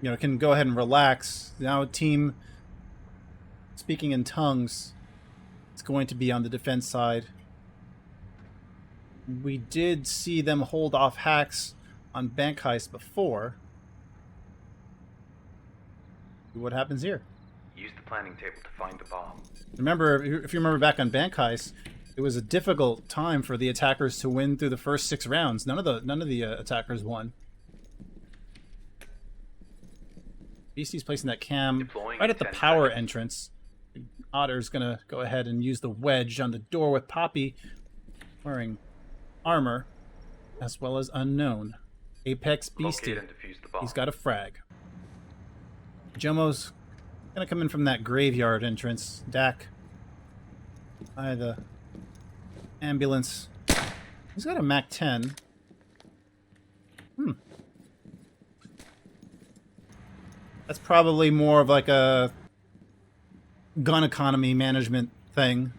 can go ahead and relax. Now, Team Speaking in Tongues is going to be on the defense side. We did see them hold off Hacks on Bank Heist before. What happens here? Use the planning table to find the bomb. Remember, if you remember back on Bank Heist, it was a difficult time for the attackers to win through the first 6 rounds. None of the attackers won. Beasty's placing that cam right at the power entrance. Otter's gonna go ahead and use the wedge on the door with Poppy wearing armor, as well as unknown. ApexBeasty. He's got a frag. Jomo's gonna come in from that graveyard entrance. Dak by the ambulance. He's got a MAC-10. That's probably more of like a gun economy management thing.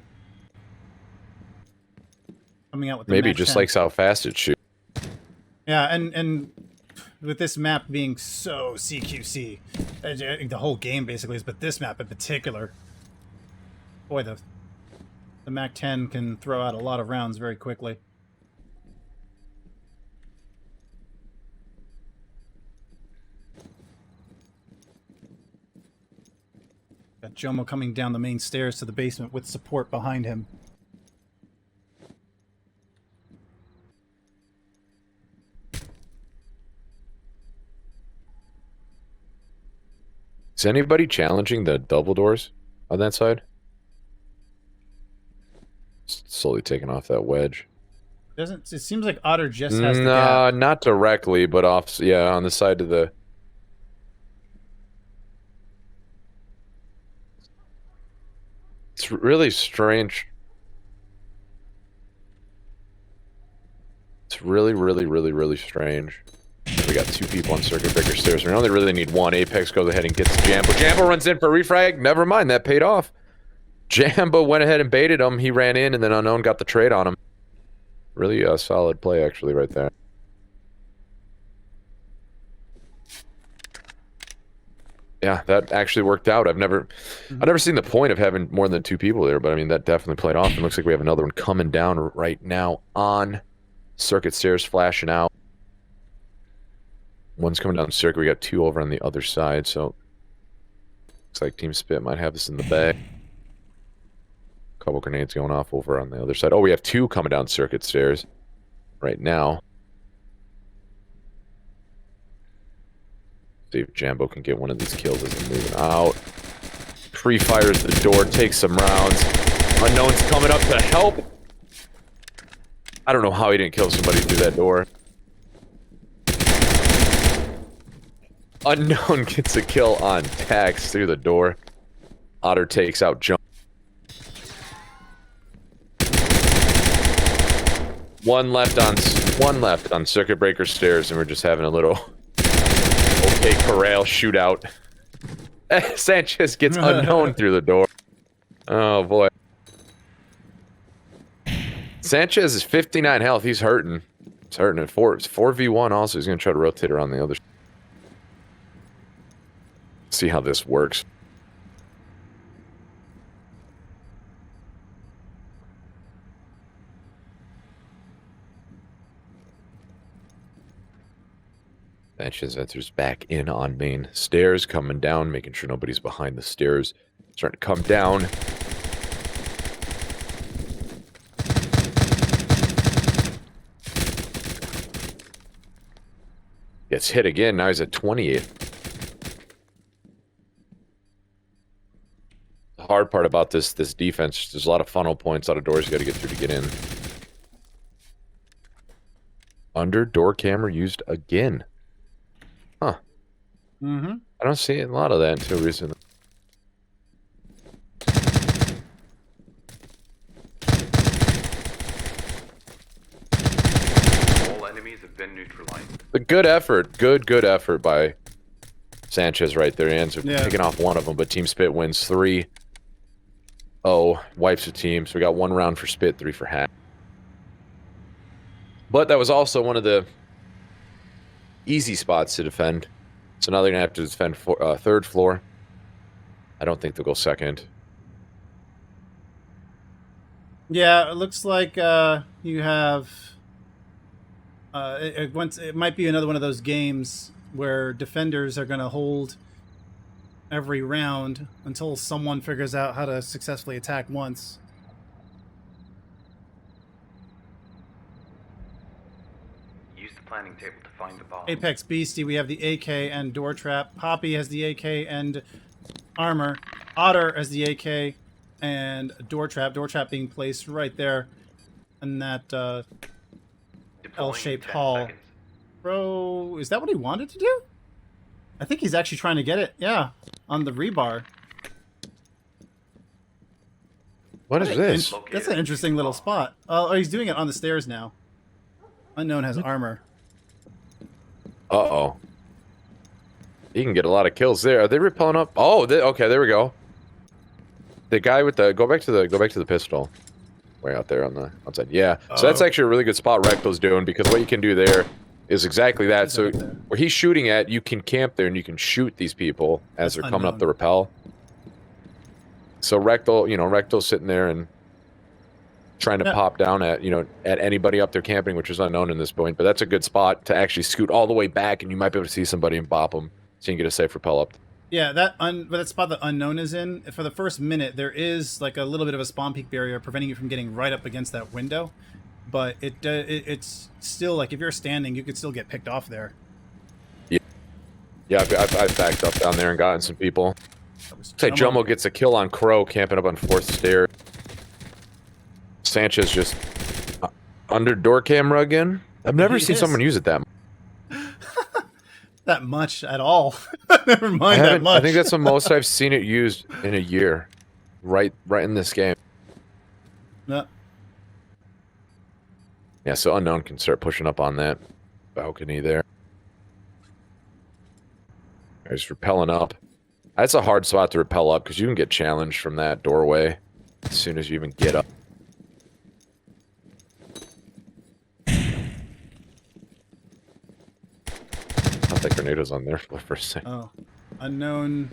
Coming out with the maybe just likes how fast it shoots. Yeah, and with this map being so CQC, the whole game basically is, but this map in particular, boy, the MAC-10 can throw out a lot of rounds very quickly. Got Jomo coming down the main stairs to the basement with support behind him. Is anybody challenging the double doors on that side? Slowly taking off that wedge. It seems like Otter just has the gap. Not directly, but off. Yeah, on the side of the. It's really strange. It's really strange. We got 2 people on circuit breaker stairs. We only really need 1. Apex goes ahead and gets Jambo. Jambo runs in for refrag. Never mind, that paid off. Jambo went ahead and baited him. He ran in, and then Unknown got the trade on him. Really a solid play, actually, right there. Yeah, that actually worked out. I've never seen the point of having more than 2 people there, but I mean, that definitely played off. It looks like we have another one coming down right now on circuit stairs, flashing out. One's coming down the circuit. We got 2 over on the other side, so looks like Team Spit might have this in the bag. Couple grenades going off over on the other side. Oh, we have 2 coming down circuit stairs right now. See if Jambo can get one of these kills as they're moving out. Pre-fires the door, takes some rounds. Unknown's coming up to help. I don't know how he didn't kill somebody through that door. Unknown gets a kill on Tax through the door. Otter takes out Jump. One left on circuit breaker stairs, and we're just having a little okay corral shootout. Sanchez gets Unknown through the door. Oh boy. Sanchez is 59 health. He's hurting. He's hurting at 4v1 also. He's going to try to rotate around the other. See how this works. Sanchez enters back in on main stairs, coming down, making sure nobody's behind the stairs. Starting to come down. Gets hit again. Now he's at 28. The hard part about this defense, there's a lot of funnel points, a lot of doors you got to get through to get in. Under door camera used again. Huh. Mm-hmm. I don't see a lot of that until recently. All enemies have been neutralized. A good effort. Good effort by Sanchez right there. He ends up picking off one of them, but Team Spit wins 3-0. Wipes the team. So we got 1 round for Spit, 3 for Hack. But that was also one of the easy spots to defend. So now they're going to have to defend 3rd floor. I don't think they'll go 2nd. Yeah, it looks like you have... it might be another one of those games where defenders are going to hold every round until someone figures out how to successfully attack once. Use the planning table to find the bomb. ApexBeasty, we have the AK and door trap. Poppy has the AK and armor. Otter has the AK and door trap. Door trap being placed right there in that L-shaped hall. Seconds. Bro, is that what he wanted to do? I think he's actually trying to get it. Yeah, on the rebar. What is this? That's an interesting little spot. Oh, he's doing it on the stairs now. Unknown has armor. Uh-oh. He can get a lot of kills there. Are they repelling up? Oh, okay, there we go. The guy with the go back to the pistol. Way out there on the outside. Yeah. So that's actually a really good spot Rektal's doing, because what you can do there is exactly that. So where he's shooting at, you can camp there and you can shoot these people as they're coming up the rappel. So Rektal's sitting there and trying to pop down at, at anybody up there camping, which is unknown in this point. But that's a good spot to actually scoot all the way back, and you might be able to see somebody and bop them, so you can get a safe rappel up. Yeah, that spot that Unknown is in, for the first minute, there is like a little bit of a spawn peak barrier preventing you from getting right up against that window. But it's still, like, if you're standing, you could still get picked off there. Yeah, I've backed up down there and gotten some people. Looks like Jumbo gets a kill on Crow camping up on 4th stair. Sanchez just under door camera again. I've never seen someone use it that much. That much at all. Never mind that much. I think that's the most I've seen it used in a year. Right in this game. No. Yeah, so Unknown can start pushing up on that balcony there. He's rappelling up. That's a hard spot to rappel up, because you can get challenged from that doorway as soon as you even get up. I thought grenade was on there for a second. Oh. Unknown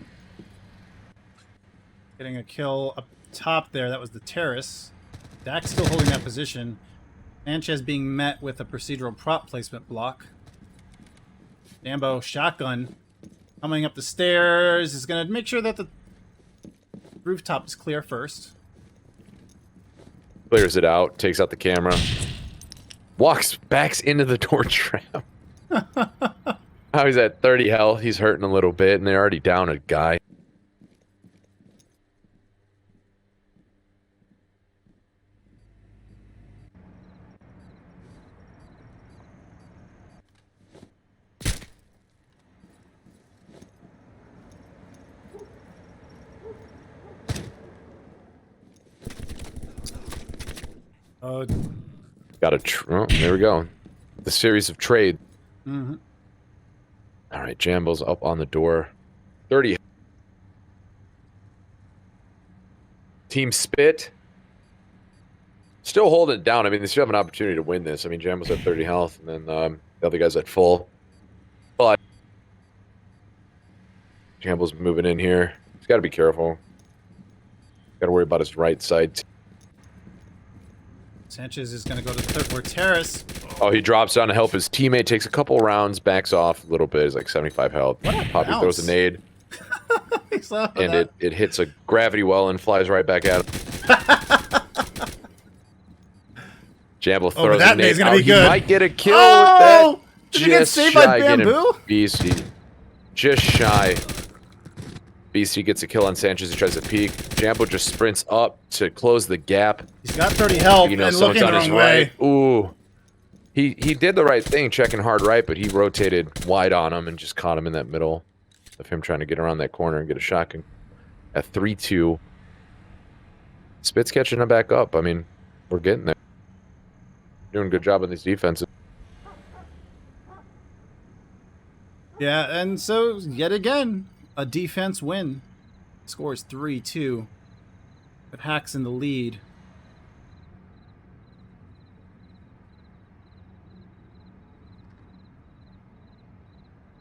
getting a kill up top there. That was the terrace. Dak's still holding that position. Sanchez being met with a procedural prop placement block. Dambo shotgun coming up the stairs is going to make sure that the rooftop is clear first. Clears it out, takes out the camera. Backs into the door trap. Now he's at 30 health. He's hurting a little bit, and they're already down a guy. Got a there we go. The series of trade. Mm-hmm. All right, Jambo's up on the door. 30. Team Spit. Still holding it down. I mean, they still have an opportunity to win this. I mean, Jambo's at 30 health, and then the other guy's at full. But Jambo's moving in here. He's got to be careful. Got to worry about his right side. Sanchez is going to go to the third floor terrace. Oh, he drops down to help his teammate. Takes a couple rounds, backs off a little bit. He's like 75 health. Poppy throws a nade. And it hits a gravity well and flies right back at him. Jambo throws a nade. Gonna be good. He might get a kill with that. Did you get saved by Bamboo? Beasty. Just shy. Beasty gets a kill on Sanchez. He tries to peek. Jambo just sprints up to close the gap. He's got 30 health and looking the wrong way. Ooh. He did the right thing, checking hard right, but he rotated wide on him and just caught him in that middle of him trying to get around that corner and get a shotgun. At 3-2. Spit's catching him back up. I mean, we're getting there. Doing a good job on these defenses. Yeah, and so, yet again, a defense win. Scores 3-2. But Hack's in the lead.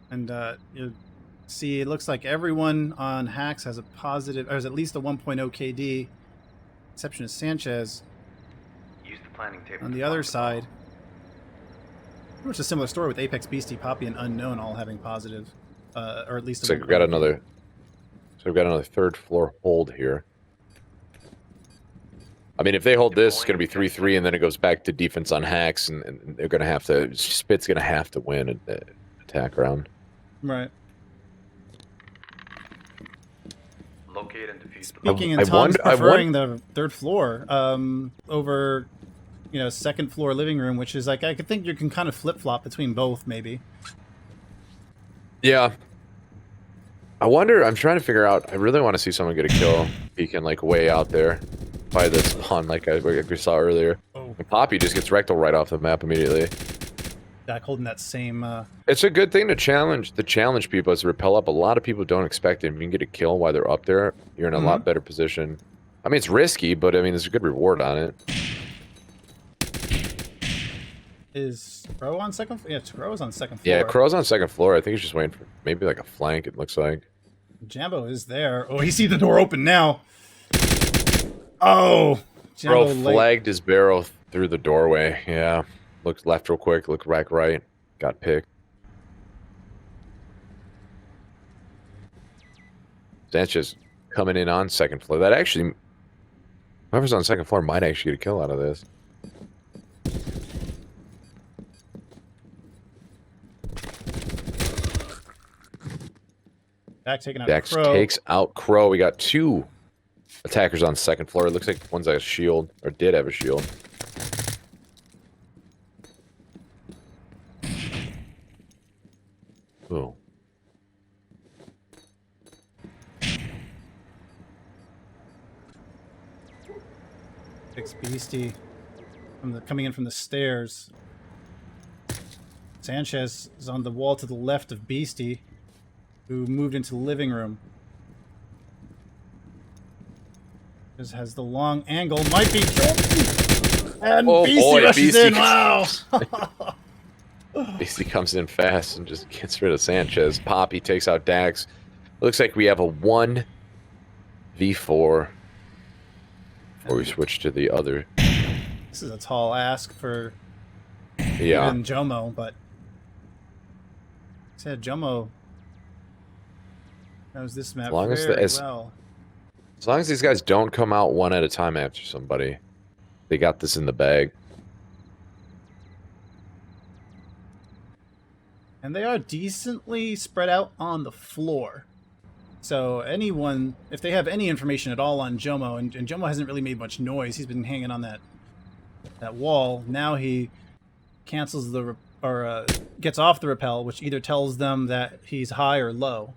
And you see, it looks like everyone on Hacks has a positive, or has at least a 1.0 KD. Exception is Sanchez. Use the planning table on the other side. Pretty much a similar story with ApexBeasty, Poppy, and Unknown all having positive, or at least. So we've got another. So we've got another third floor hold here. I mean, if they hold this, it's going to be 3-3, and then it goes back to defense on Hacks, and they're going to have to. Spit's going to have to win an attack round. Right. Locate and defuse. Speaking in Tom's preferring the third floor over, you know, second floor living room, which is like, I could think you can kind of flip-flop between both, maybe. Yeah. I wonder, I'm trying to figure out, I really want to see someone get a kill. He can, like, way out there by this spawn, like we saw earlier. Oh. And Poppy just gets Rektal right off the map immediately. Back holding that same... It's a good thing to challenge people as to repel up. A lot of people don't expect it. If you can get a kill while they're up there, you're in a lot better position. I mean, it's risky, but I mean, there's a good reward on it. Is Crow on second floor? Yeah, Crow's on second floor. Yeah, Crow's on second floor. I think he's just waiting for maybe like a flank, it looks like. Jambo is there. Oh, he sees the door open now. Oh! Jambo flagged his barrel through the doorway. Yeah. Looked left real quick, looked back right. Got picked. Sanchez coming in on second floor. That actually... Whoever's on second floor might actually get a kill out of this. Back taking out Dax Crow. takes out Crow. We got two attackers on second floor. It looks like one's got a shield, or did have a shield. Oh. ApexBeasty coming in from the stairs. Sanchez is on the wall to the left of Beasty, who moved into the living room. This has the long angle. Might be and Beasty rushes in. Wow. Beasty comes in fast and just gets rid of Sanchez. Poppy takes out Dax. Looks like we have a 1v4 before we switch to the other. This is a tall ask for even Jomo, but I said Jomo knows this map very well. As long as these guys don't come out one at a time after somebody, they got this in the bag. And they are decently spread out on the floor. So anyone, if they have any information at all on Jomo, and Jomo hasn't really made much noise, he's been hanging on that wall. Now he cancels gets off the rappel, which either tells them that he's high or low.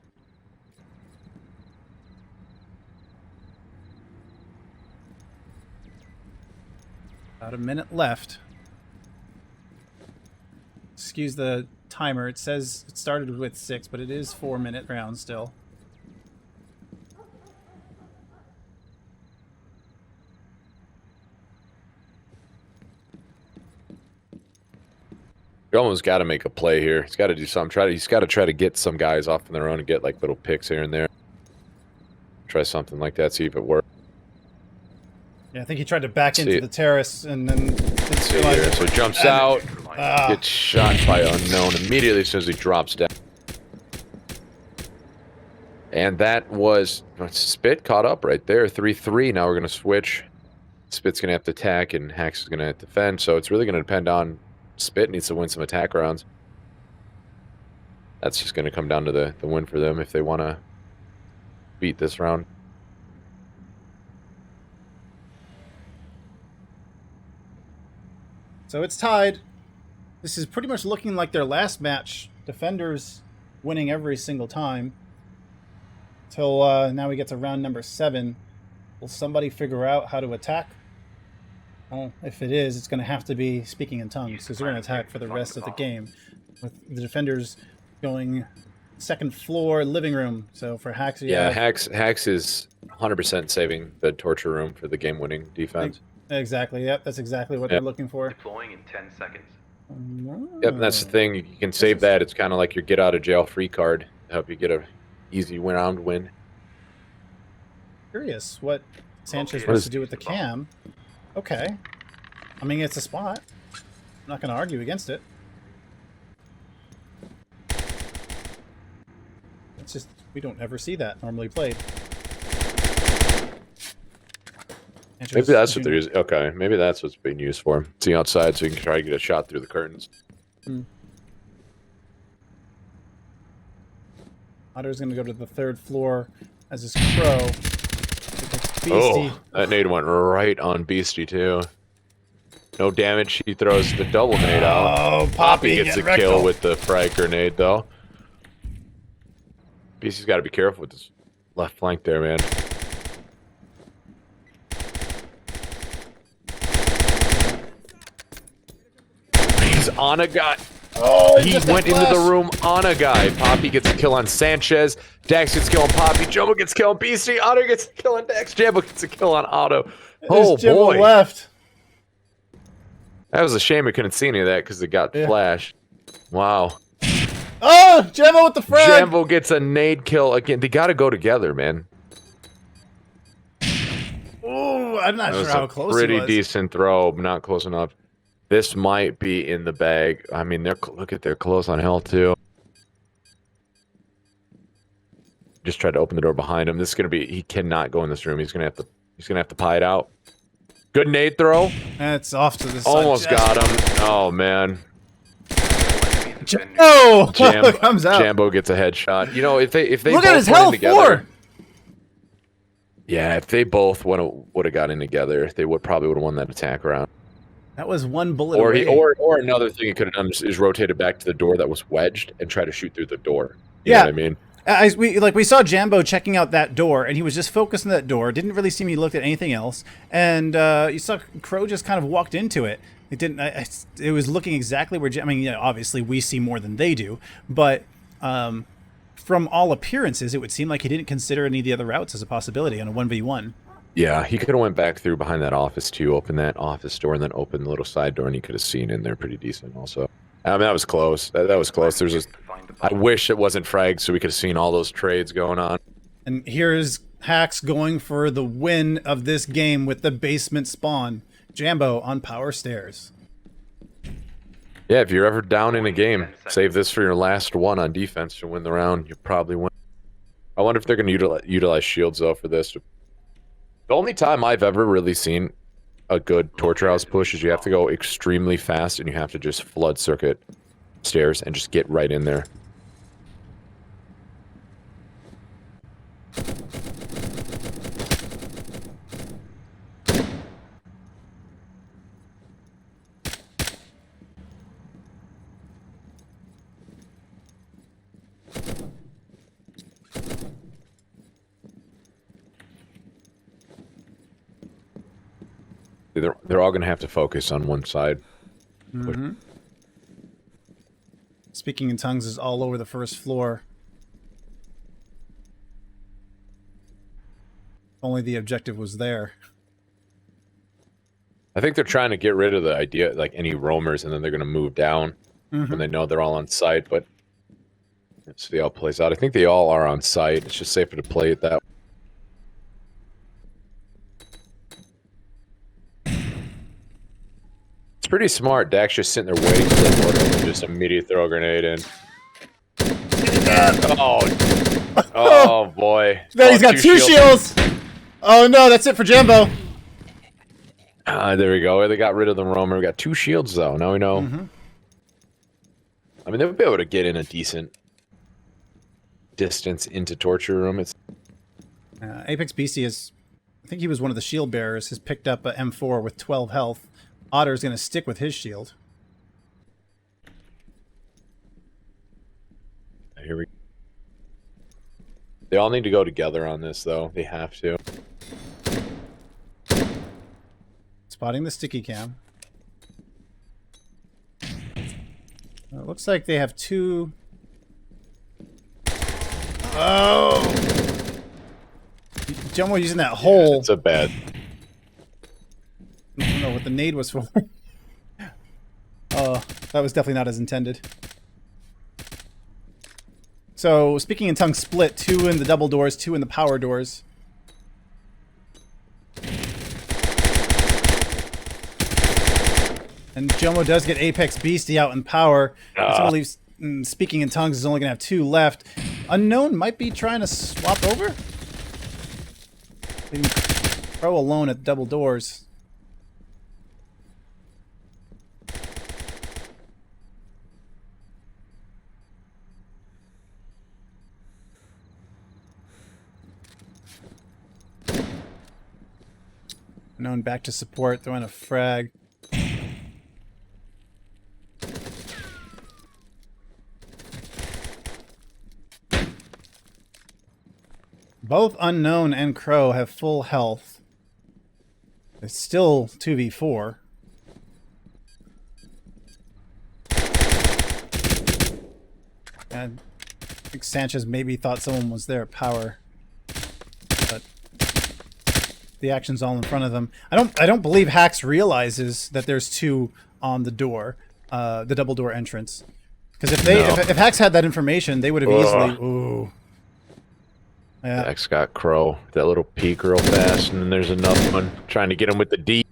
About a minute left. Excuse the timer. It says it started with 6, but it is 4-minute round still. You almost got to make a play here. He's got to do something. He's got to try to get some guys off on their own and get like little picks here and there. Try something like that, see if it works. Yeah, I think he tried to back into the terrace and then didn't see here. So he jumps out, gets shot by unknown immediately as soon as he drops down. And that was Spit caught up right there, 3-3. Now we're going to switch. Spit's going to have to attack and Hax is going to have to defend. So it's really going to depend on Spit needs to win some attack rounds. That's just going to come down to the win for them if they want to beat this round. So it's tied. This is pretty much looking like their last match. Defenders winning every single time. Till now we get to round number 7. Will somebody figure out how to attack? Well, if it is, it's going to have to be speaking in tongues, because they're going to attack for the rest of the game. With the defenders going second floor living room. So for Hax, yeah, Hax is 100% saving the torture room for the game-winning defense. Exactly. Yep, that's exactly what they're looking for. Deploying in 10 seconds. Yep, and that's the thing. You can save that. It's kind of like your get-out-of-jail-free card to help you get a easy round win. Curious what Sanchez wants to do with the cam. Okay. I mean, it's a spot. I'm not going to argue against it. It's just, we don't ever see that normally played. Maybe that's what they're using. Okay, maybe that's what's being used for. See outside so you can try to get a shot through the curtains. Otter's going to go to the 3rd floor as his crow. Oh, that nade went right on Beasty, too. No damage. He throws the double nade out. Oh, Poppy gets a kill with the frag grenade, though. Beasty's got to be careful with his left flank there, man. He's on a guy. Oh, he went into the room on a guy. Poppy gets a kill on Sanchez. Dax gets a kill on Poppy. Jumbo gets a kill on Beasty. Otter gets a kill on Dax. Jambo gets a kill on Otto. Oh, boy. Left. That was a shame we couldn't see any of that because it got flashed. Wow. Oh, Jambo with the frag. Jambo gets a nade kill again. They got to go together, man. Oh, I'm not sure how close it was. Pretty decent throw, but not close enough. This might be in the bag. I mean, look at their close on hell too. Just tried to open the door behind him. This is gonna be. He cannot go in this room. He's gonna have to pie it out. Good nade throw. That's off to the side. Almost got him. Oh man. Oh, comes out. Jambo gets a headshot. You know, if they look both at his health together. Yeah, if they both would have got in together, they probably would have won that attack round. That was one bullet away. Or another thing he could have done is rotated back to the door that was wedged and try to shoot through the door. You know what I mean? We saw Jambo checking out that door, and he was just focused on that door. Didn't really seem he looked at anything else. And you saw Crow just kind of walked into it. It didn't. It was looking exactly where. I mean, obviously we see more than they do, but from all appearances, it would seem like he didn't consider any of the other routes as a possibility on a 1v1. Yeah, he could have went back through behind that office too, open that office door, and then open the little side door, and he could have seen in there pretty decent also. I mean, that was close. That was close. I wish it wasn't fragged so we could have seen all those trades going on. And here's Hax going for the win of this game with the basement spawn. Jambo on power stairs. Yeah, if you're ever down in a game, save this for your last one on defense to win the round. You probably win. I wonder if they're going to utilize shields, though, for this. The only time I've ever really seen a good torture house push is you have to go extremely fast and you have to just flood circuit stairs and just get right in there. They're all going to have to focus on one side. Mm-hmm. Speaking in tongues is all over the first floor. Only the objective was there. I think they're trying to get rid of the idea, like any roamers, and then they're going to move down when they know they're all on site, but let's see how it plays out. I think they all are on site. It's just safer to play it that way. It's pretty smart. Dak's just sitting there waiting for the order and just immediately throw a grenade in. Oh boy. There, he's got two shields! Oh no, that's it for Jambo. There we go. They got rid of the roamer. We got 2 shields though. Now we know. I mean, they'll be able to get in a decent distance into torture room. It's ApexBeasty is, I think he was one of the shield bearers, has picked up a M4 with 12 health. Otter is going to stick with his shield. Here we go. They all need to go together on this, though. They have to. Spotting the sticky cam. It looks like they have 2... Oh! Jumbo using that hole. It's a bad. I don't know what the nade was for. Oh, that was definitely not as intended. So, speaking in tongues split, 2 in the double doors, 2 in the power doors. And Jomo does get ApexBeasty out in power. Speaking in tongues is only going to have 2 left. Unknown might be trying to swap over. Leaving Pro alone at double doors. Unknown back to support, throwing a frag. Both Unknown and Crow have full health. It's still 2v4. And I think Sanchez maybe thought someone was there at power. But the action's all in front of them. I don't believe Hax realizes that there's 2 on the door, the double door entrance. Because if Hax had that information, they would have easily... Ooh. Yeah. X got Crow, that little peek real fast, and then there's another one trying to get him with the D.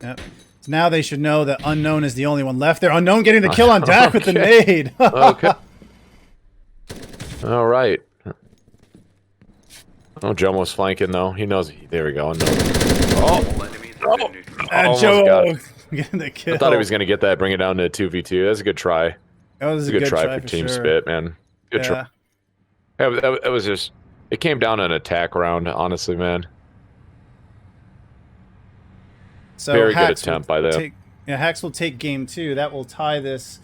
Yep. So now they should know that Unknown is the only one left there. Unknown getting the kill on Dak with the nade. Okay. All right. Oh, Jomo's flanking though. He knows. There we go. Joe getting the kill. I thought he was gonna get that. Bring it down to 2v2. That's a good try. That was a good try for Team Spit, man. Good try. Yeah, that was just. It came down an attack round, honestly, man. So very good attempt by them. Hax will take game 2. That will tie this.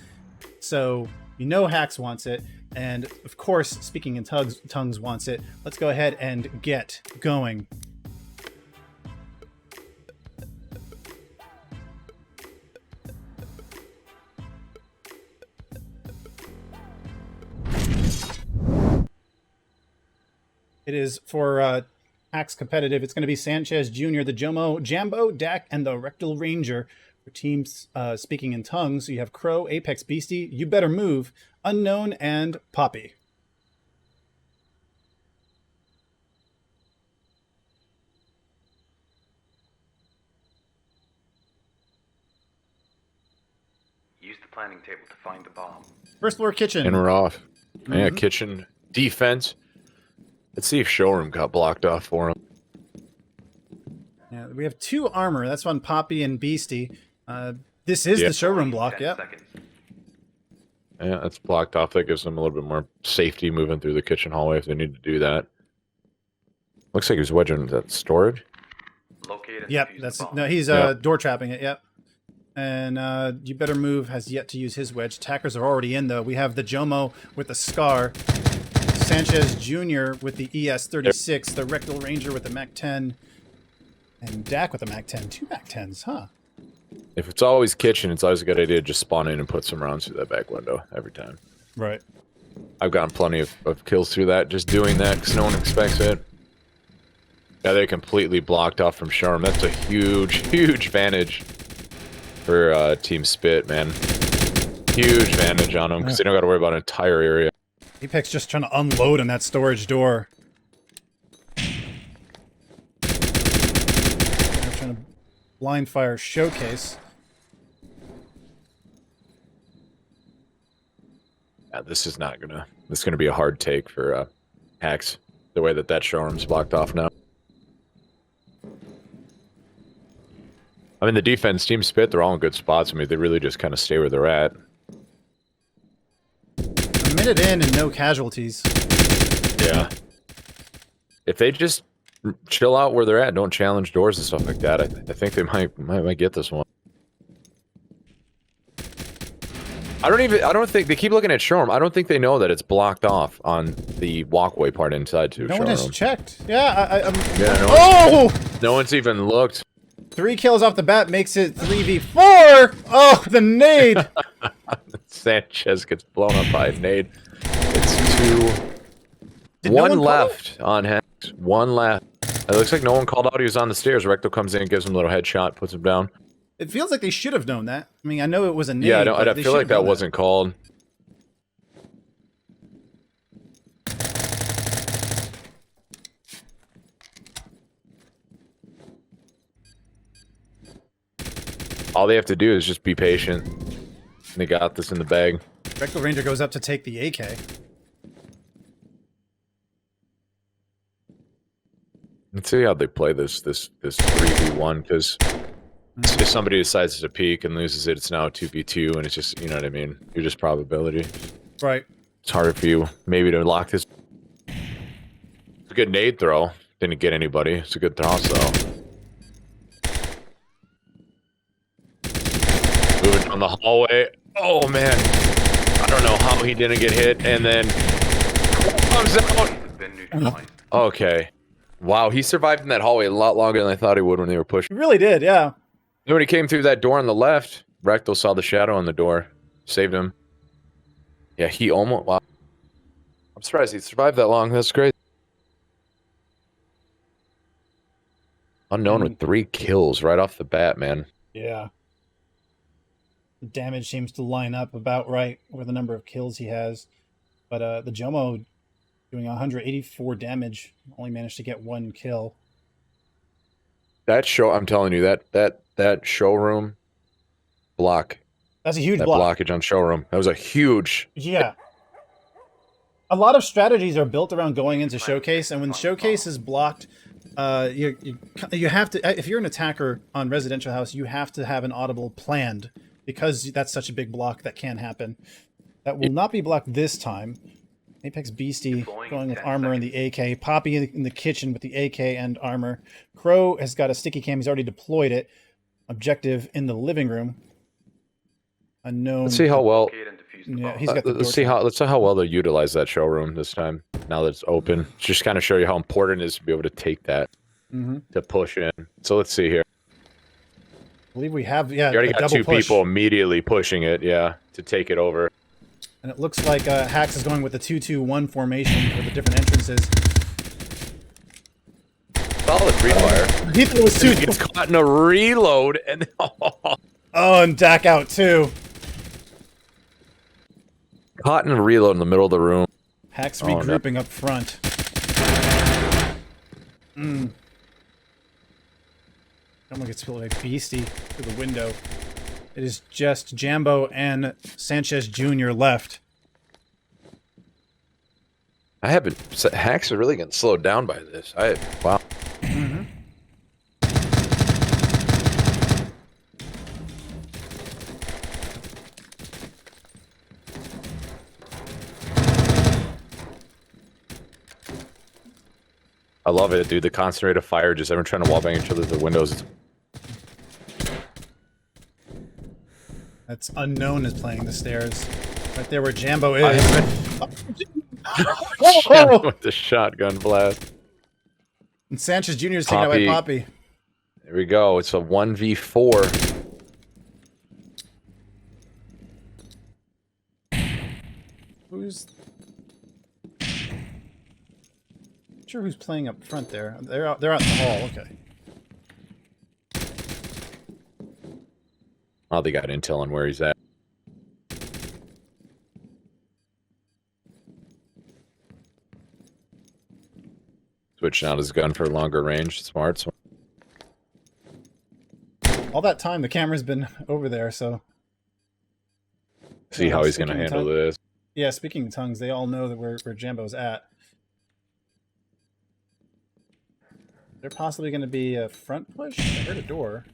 So you know Hax wants it, and of course, speaking in tongues wants it. Let's go ahead and get going. It is for Hax competitive. It's going to be Sxnchez-Jr, the Jambo, Dak, and the TheRektalRanger. For teams speaking in tongues, you have Crow, ApexBeasty, You Better Move, Unknown, and Poppy. Use the planning table to find the bomb. First floor kitchen. And we're off. Yeah, kitchen defense. Let's see if showroom got blocked off for him. Yeah, we have 2 armor. That's on Poppy and Beasty. This is the showroom block. Yep. Yeah, that's blocked off. That gives them a little bit more safety moving through the kitchen hallway if they need to do that. Looks like he's wedging that storage. Yep, that's he's door trapping it. Yep. And You Better Move has yet to use his wedge. Attackers are already in though. We have the Jomo with the Scar. Sxnchez-Jr with the ES-36, the TheRektalRanger with the MAC-10, and Dak with the MAC-10. 2 MAC-10s, huh? If it's always kitchen, it's always a good idea to just spawn in and put some rounds through that back window every time. Right. I've gotten plenty of kills through that, just doing that, because no one expects it. Yeah, they're completely blocked off from showroom. That's a huge, huge advantage for Team Spit, man. huge advantage on them because they don't got to worry about an entire area. Apex just trying to unload on that storage door. They're trying to blind fire showcase. Yeah, this is not gonna. This is gonna be a hard take for Hacks. The way that showroom's blocked off now. I mean, the defense, Team Spit, they're all in good spots. I mean, they really just kind of stay where they're at. A minute in and no casualties. Yeah. If they just chill out where they're at, don't challenge doors and stuff like that, I think they might get this one. I don't think, they keep looking at showroom. I don't think they know that it's blocked off on the walkway part inside too. No one has checked. Yeah, No one's even looked. 3 kills off the bat makes it 3v4! Oh, the nade! Sanchez gets blown up by a nade. It's 2... One left on Hacks. One left. It looks like no one called out he was on the stairs. Rectal comes in, gives him a little headshot, puts him down. It feels like they should have known that. I mean, I know it was a nade. Yeah, I feel like that wasn't called. All they have to do is just be patient. They got this in the bag. TheRektalRanger goes up to take the AK. Let's see how they play this 3v1, because if somebody decides to peek and loses it, it's now a 2v2, and it's just, you know what I mean? You're just probability. Right. It's harder for you maybe to lock this. It's a good nade throw. Didn't get anybody. It's a good toss though. Moving down the hallway. Oh man. I don't know how he didn't get hit, and then comes out. Okay. Wow, he survived in that hallway a lot longer than I thought he would when they were pushing. He really did, yeah. Then when he came through that door on the left, Rectal saw the shadow on the door. Saved him. Yeah, he almost... Wow. I'm surprised he survived that long. That's great. Unknown with 3 kills right off the bat, man. Yeah. The damage seems to line up about right with the number of kills he has. But the Jomo doing 184 damage, only managed to get 1 kill. I'm telling you, that showroom block. That's a huge block. That blockage on showroom. That was a huge... Yeah. A lot of strategies are built around going into showcase, and when showcase is blocked, you have to, if you're an attacker on residential house, you have to have an audible planned, because that's such a big block that can happen. That will not be blocked this time. ApexBeasty going with armor and the AK. Poppy in the kitchen with the AK and armor. Crow has got a sticky cam. He's already deployed it. Objective in the living room. Unknown. Let's see how well. Yeah, he's got the let's see how well they utilize that showroom this time. Now that it's open, just kind of show you how important it is to be able to take that to push in. So let's see here. I believe we have you already got 2 people immediately pushing it, to take it over. And it looks like Hacks is going with the 2-2-1 formation with the different entrances. Solid free fire. He thought it was 2. He gets caught in a reload, and oh, and Dak out too. Caught in a reload in the middle of the room. Hacks regrouping up front. Someone gets killed by Beastie through the window. It is just Jambo and Sxnchez-Jr. left. Hacks are really getting slowed down by this. Wow. I love it, dude. The concentrated fire, just everyone trying to wallbang each other through the windows. That's Unknown is playing the stairs. Right there where Jambo is. With the shotgun blast. And Sxnchez-Jr. is taken out by Poppy. There we go. It's a 1v4. Who's... Not sure who's playing up front there. They're out in the hall. Okay. Oh, they got intel on where he's at. switching out his gun for longer range. Smart. All that time, the camera's been over there, so... See how he's going to handle this. Yeah, speaking in tongues, they all know that where Jambo's at. They're possibly going to be a front push? I heard a door.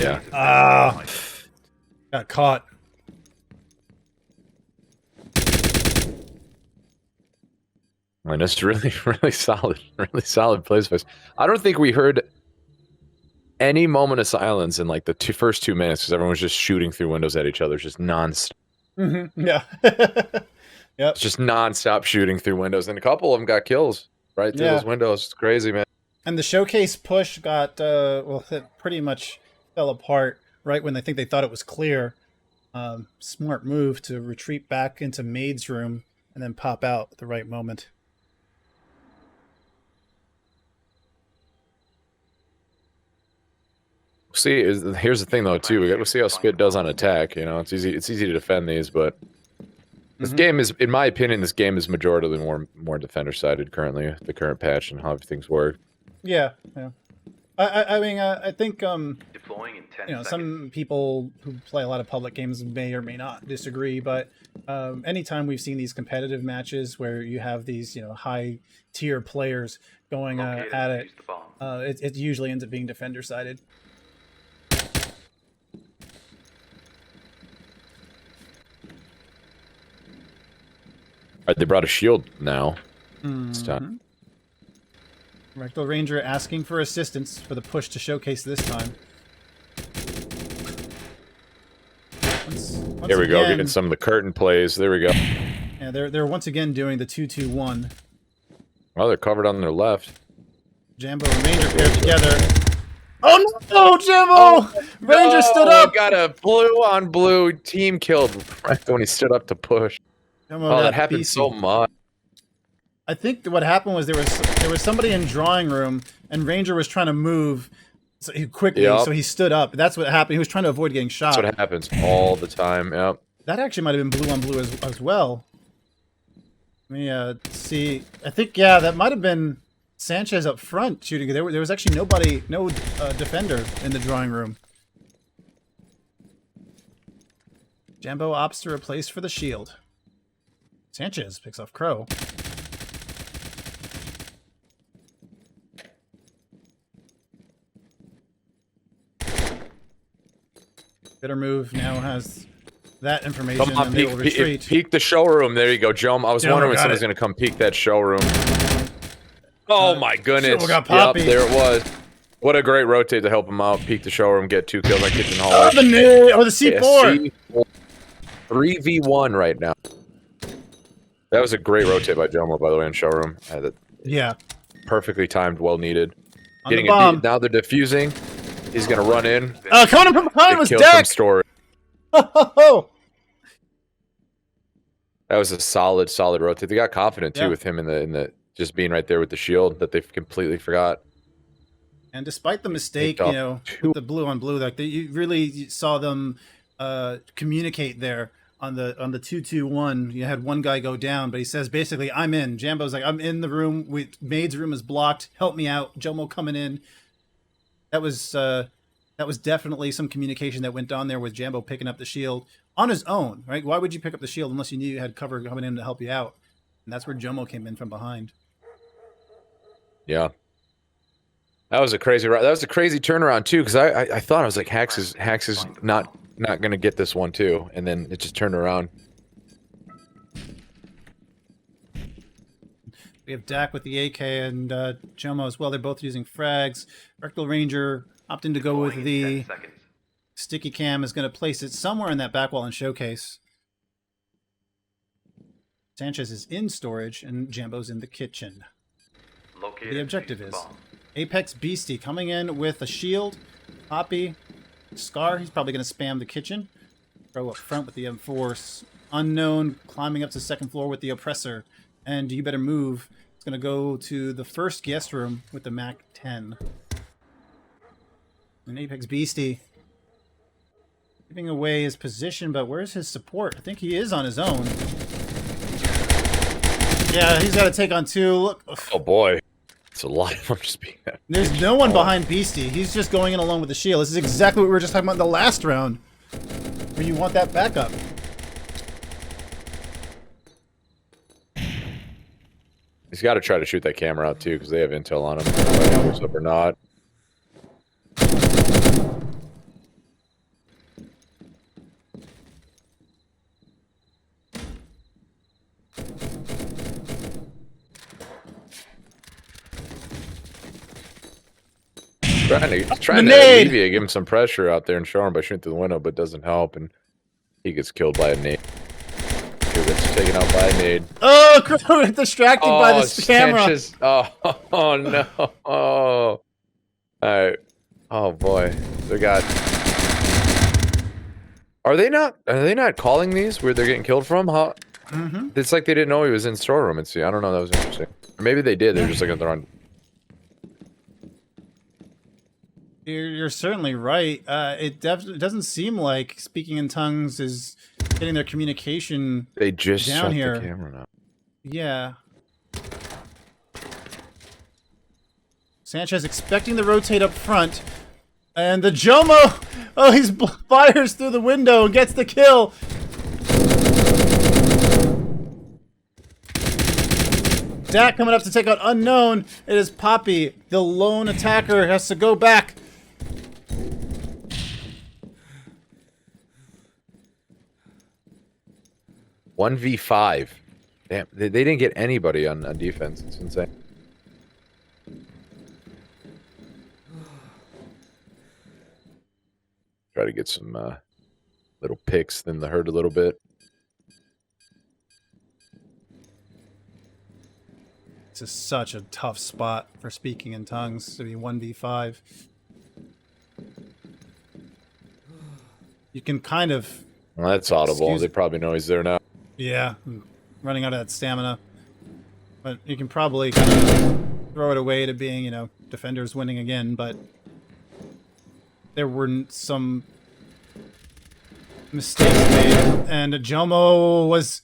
Yeah. Ah! Got caught. I mean, that's really solid play space. I don't think we heard any moment of silence in like the first 2 minutes because everyone was just shooting through windows at each other, just nonstop. Yeah. Yep. Just nonstop shooting through windows, and a couple of them got kills right through those windows. It's crazy, man. And the showcase push got well, it pretty much fell apart right when they thought it was clear. Smart move to retreat back into Maid's room and then pop out at the right moment. See, here's the thing though too. We got to see how Spit does on attack. You know, it's easy to defend these, but this game is, in my opinion, this game is majoritarily more defender sided currently. The current patch and how things work. Yeah, yeah. I mean, I think deploying in 10 seconds. Some people who play a lot of public games may or may not disagree, but anytime we've seen these competitive matches where you have these high tier players going at it, it usually ends up being defender sided. They brought a shield now. It's time. RektalRanger asking for assistance for the push to showcase this time. Once Here we go, again, getting some of the curtain plays. There we go. Yeah, they're once again doing the 2-2-1. Well, they're covered on their left. Jambo and Ranger paired together. Oh no, Jambo! Ranger stood up! Got a blue on blue team killed right when he stood up to push. Oh, that happened so much. I think what happened was there was somebody in drawing room, and Ranger was trying to move quickly, so he stood up. That's what happened. He was trying to avoid getting shot. That's what happens all the time. Yep. That actually might have been blue on blue as well. Let me see. I think that might have been Sanchez up front shooting. There was actually no defender in the drawing room. Jambo opts to replace for the shield. Sanchez picks off Crow. Better move now has that information. Come on, and they will retreat. Peek the showroom. There you go, Jom. I was wondering when somebody's going to come peek that showroom. Oh my goodness. Got Poppy. Yep, there it was. What a great rotate to help him out. Peek the showroom, get 2 kills on kitchen hallway. Oh, the C4. Yeah, 3v1 right now. That was a great rotate by Jomo, by the way, in showroom. Yeah. Perfectly timed, well needed. On Getting the bomb. Now they're defusing. He's gonna run in. Coming up from behind was Deck. Story. Oh. That was a solid rotate. They got confident too with him in the just being right there with the shield that they completely forgot. And despite the mistake, with the blue on blue, like you really saw them communicate there. On the 2-2-1, you had one guy go down, but he says basically, "I'm in." Jambo's like, "I'm in the room. Maid's room is blocked. Help me out." Jomo coming in. That was definitely some communication that went on there with Jambo picking up the shield on his own, right? Why would you pick up the shield unless you knew you had cover coming in to help you out? And that's where Jomo came in from behind. Yeah, that was a crazy. That was a crazy turnaround too, because I thought I was like, Hax is not gonna get this one too, and then it just turned around. We have Dak with the AK and Jomo as well. They're both using frags. RektalRanger opting to go with the sticky cam, is going to place it somewhere in that back wall and showcase. Sanchez is in storage and Jambo's in the kitchen. The objective is ApexBeasty coming in with a shield. Poppy. Scar, he's probably going to spam the kitchen. Throw up front with the M4. Unknown climbing up to the second floor with the Oppressor. And You Better Move. It's going to go to the first guest room with the MAC-10. And ApexBeasty giving away his position, but where's his support? I think he is on his own. Yeah, he's got to take on 2. Look. Oh boy. It's a lot of them just being there. There's no one behind Beasty. He's just going in alone with the shield. This is exactly what we were just talking about in the last round. Where you want that backup. He's got to try to shoot that camera out too, because they have intel on him. Whether it's up or not. Trying to alleviate, give him some pressure out there and show him by shooting through the window, but it doesn't help, and he gets killed by a nade. He gets taken out by a nade. Oh, distracted by this camera. Oh no. Oh. Alright. Oh boy. They got. Are they not calling these where they're getting killed from? Huh? It's like they didn't know he was in storeroom. I don't know. That was interesting. Or maybe they did. They're just looking at their own. You're certainly right. It doesn't seem like speaking in tongues is getting their communication. They just down shut here. the camera now. Yeah. Sanchez expecting to rotate up front, and the Jomo. Oh, he fires through the window and gets the kill. Dak coming up to take out Unknown. It is Poppy. The lone attacker has to go back. One v 5. Damn, they didn't get anybody on defense. It's insane. Try to get some little picks, thin the herd a little bit. This is such a tough spot for speaking in tongues to be 1v5. You can kind of... Well, that's audible. They probably know he's there now. Yeah, running out of that stamina. But you can probably kind of throw it away to being, you know, defenders winning again, but there were some mistakes made, and Jomo was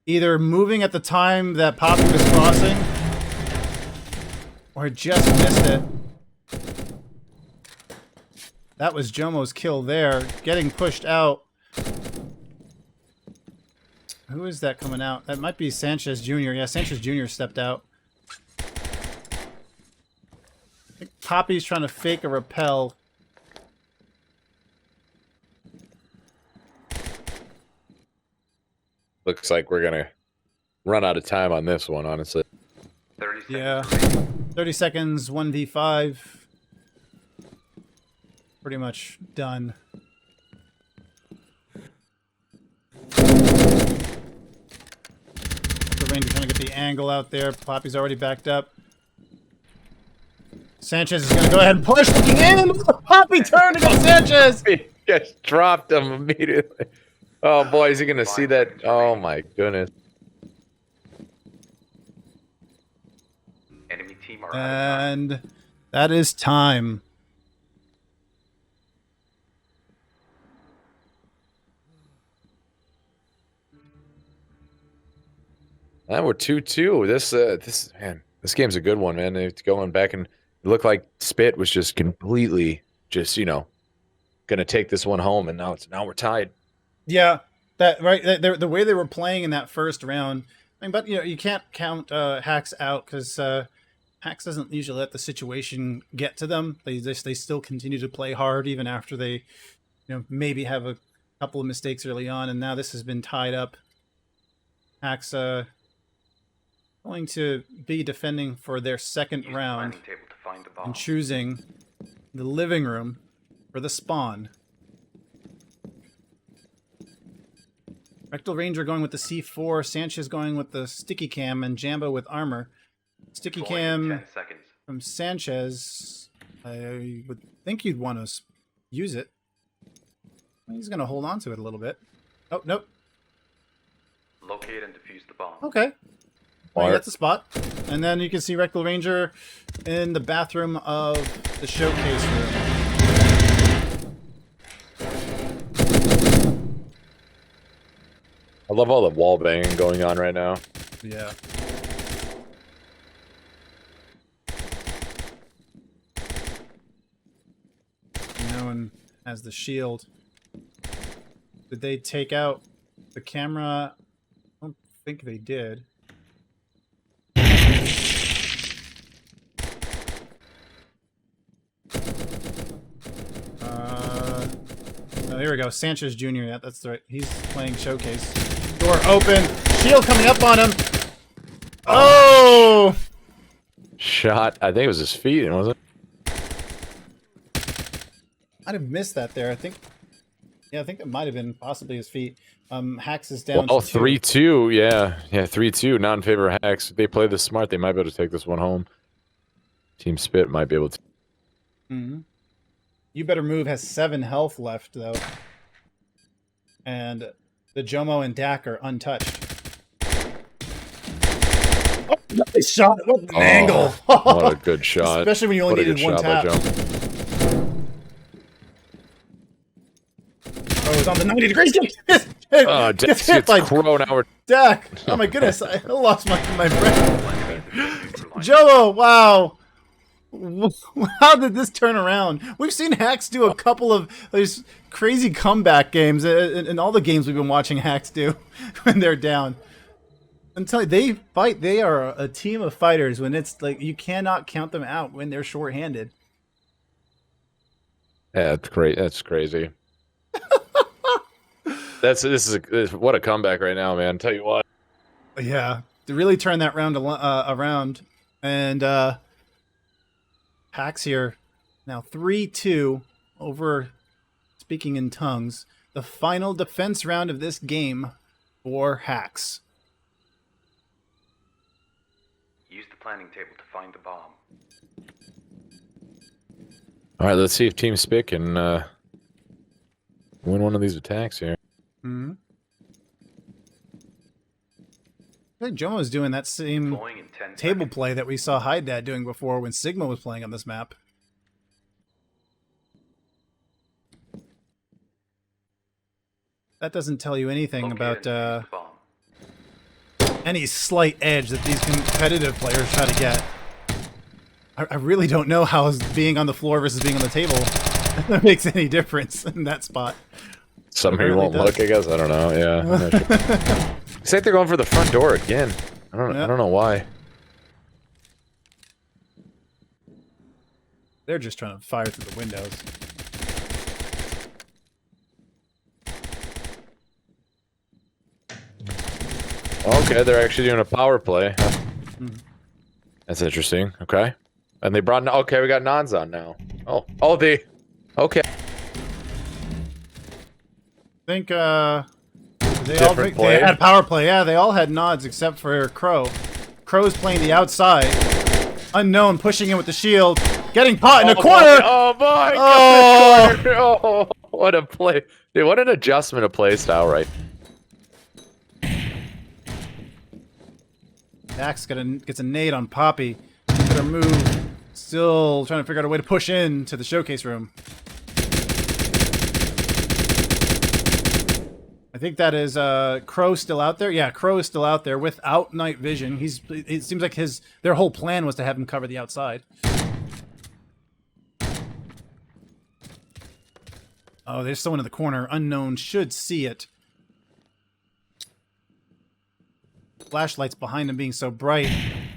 either moving at the time that Poppy was crossing, or just missed it. That was Jomo's kill there, getting pushed out. Who is that coming out? That might be Sxnchez-Jr. Yeah, Sxnchez-Jr. stepped out. I think Poppy's trying to fake a rappel. Looks like we're gonna run out of time on this one, honestly. 30 seconds. Yeah. 30 seconds, 1v5. Pretty much done. The Ranger trying to get the angle out there. Poppy's already backed up. Sanchez is going to go ahead and push. Looking in. Poppy turned against Sanchez. He just dropped him immediately. Oh boy, is he going to see that? Oh my goodness. Enemy team are And that is time. And we're 2-2. This game's a good one, man. It's going back, and it looked like Spit was just completely you know, gonna take this one home, and now we're tied. Yeah, that right. The way they were playing in that first round. I mean, but you know, you can't count Hacks out because Hacks doesn't usually let the situation get to them. They still continue to play hard even after they, you know, maybe have a couple of mistakes early on, and now this has been tied up. Hacks going to be defending for their second round and choosing the living room for the spawn. RektalRanger going with the C4, Sanchez going with the sticky cam, and Jambo with armor. Sticky cam from Sanchez. I would think you'd want to use it. He's going to hold on to it a little bit. Oh, nope. Locate and defuse the bomb. Okay. Well, that's the spot. And then you can see RektalRanger in the bathroom of the showcase room. I love all the wall banging going on right now. Yeah. one has the shield. Did they take out the camera? I don't think they did. Oh, here we go. Sxnchez-Jr. Yeah, that's right. He's playing showcase. Door open. Shield coming up on him. Oh! Shot. I think it was his feet, wasn't it? I'd have missed that there. I think it might have been possibly his feet. Hacks is down. Oh, to 3-2. Yeah, 3-2. Not in favor of Hacks. If they play this smart, they might be able to take this one home. Team Spit might be able to. Mm-hmm. You Better Move has 7 health left though, and the Jomo and Dak are untouched. Oh, nice shot! What an angle! What a good shot! Especially when you only needed one tap. Oh, it's on the 90 degrees. Oh, Dak gets thrown out. Dak! Oh my goodness! I lost my breath. Jomo! Wow! How did this turn around? We've seen Hacks do a couple of these crazy comeback games, and all the games we've been watching Hacks do when they're down. I'm telling you, they fight. They are a team of fighters. When it's like you cannot count them out when they're short-handed. Yeah, that's great. That's crazy. This is what a comeback right now, man. Tell you what. Yeah, to really turn that round around, and Hacks here now 3-2 over Speaking in Tongues. The final defense round of this game for Hacks. Use the planning table to find the bomb. All right, let's see if Team Spit can win one of these attacks here. Mm-hmm. I think Jomo's doing that same table play that we saw Hyde Dad doing before when Sigma was playing on this map. That doesn't tell you anything about any slight edge that these competitive players try to get. I really don't know how being on the floor versus being on the table that makes any difference in that spot. Somewhere you won't look, I guess. I don't know. Yeah. It's like they're going for the front door again. I don't know why. They're just trying to fire through the windows. Okay, they're actually doing a power play. That's interesting. Okay. And they brought... Okay, we got Nons on now. Oh, they... Okay. I think, they had power play. Yeah, they all had nods except for Crow. Crow's playing the outside. Unknown pushing in with the shield. Getting caught in a corner! Oh my god! Oh, what a play. Dude, what an adjustment of play style, right? Dax gets a nade on Poppy. Better move. Still trying to figure out a way to push in to the showcase room. I think that is Crow still out there. Yeah, Crow is still out there without night vision. It seems like their whole plan was to have him cover the outside. Oh, there's someone in the corner. Unknown should see it. Flashlight's behind him being so bright.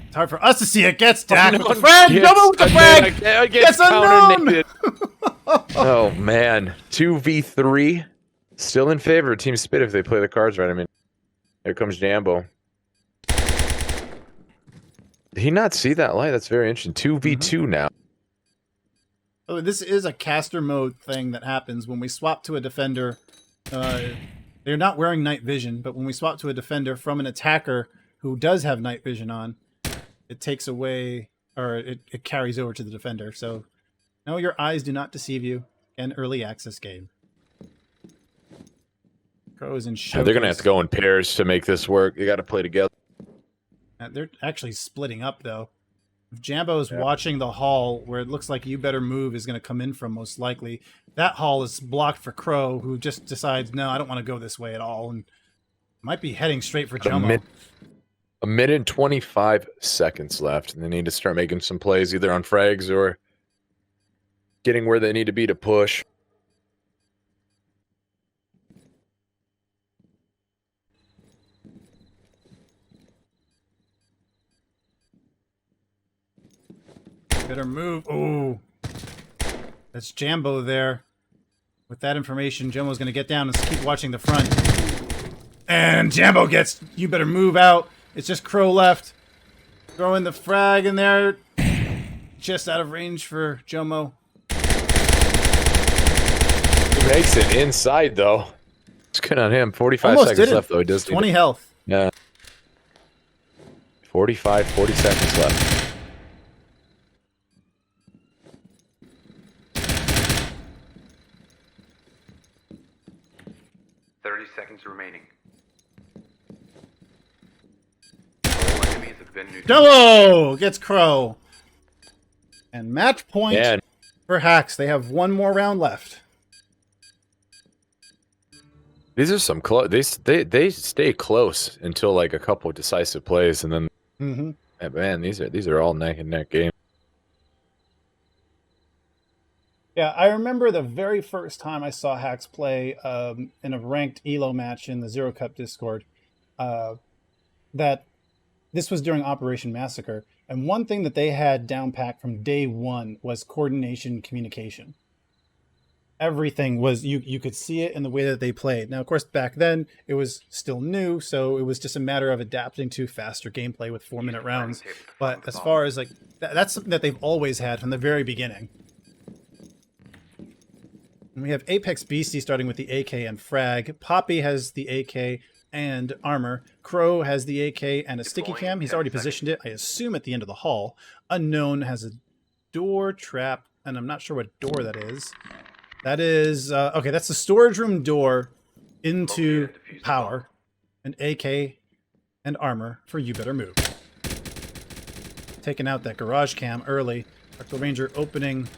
It's hard for us to see it. Gets Dak with the frag! Double with the frag! Gets Unknown! Oh, man. 2v3. Still in favor of Team Spit if they play the cards right. I mean, here comes Jambo. Did he not see that light? That's very interesting. 2v2 now. Oh, this is a caster mode thing that happens when we swap to a defender. They're not wearing night vision, but when we swap to a defender from an attacker who does have night vision on, it takes away, or it carries over to the defender. So, no, your eyes do not deceive you. An early access game. Crows and they're going to have to go in pairs to make this work. You got to play together. They're actually splitting up, though. If Jambo is watching the hall where it looks like You Better Move is going to come in from, most likely, that hall is blocked for Crow, who just decides, no, I don't want to go this way at all, and might be heading straight for Jomo. A minute and 25 seconds left, and they need to start making some plays either on frags or getting where they need to be to push. Better move. Ooh. That's Jambo there. With that information, Jambo's going to get down and keep watching the front. And Jambo gets... You better move out. It's just Crow left. Throwing the frag in there. Just out of range for Jomo. He makes it inside, though. It's good on him. 45 Almost seconds did it. left, though. He does 20 health. Yeah. 40 seconds left. 30 seconds remaining. All enemies have been neutralized. Jomo gets Crow. And match point Man. for Hacks. They have one more round left. These are some close. They stay close until like a couple of decisive plays, and then man, these are all neck and neck games. Yeah, I remember the very first time I saw Hacks play in a ranked ELO match in the Zero Cup Discord. That this was during Operation Massacre, and one thing that they had down packed from day one was coordination, communication. Everything was, you could see it in the way that they played. Now, of course, back then, it was still new, so it was just a matter of adapting to faster gameplay with 4-minute rounds. But as far as, like, that's something that they've always had from the very beginning. And we have ApexBeasty starting with the AK and frag. Poppy has the AK and armor. Crow has the AK and a sticky cam. He's already positioned it, I assume, at the end of the hall. Unknown has a door trap, and I'm not sure what door that is. That is, okay, that's the storage room door into power. An AK and armor for You Better Move. Taking out that garage cam early. DAAAKKKK opening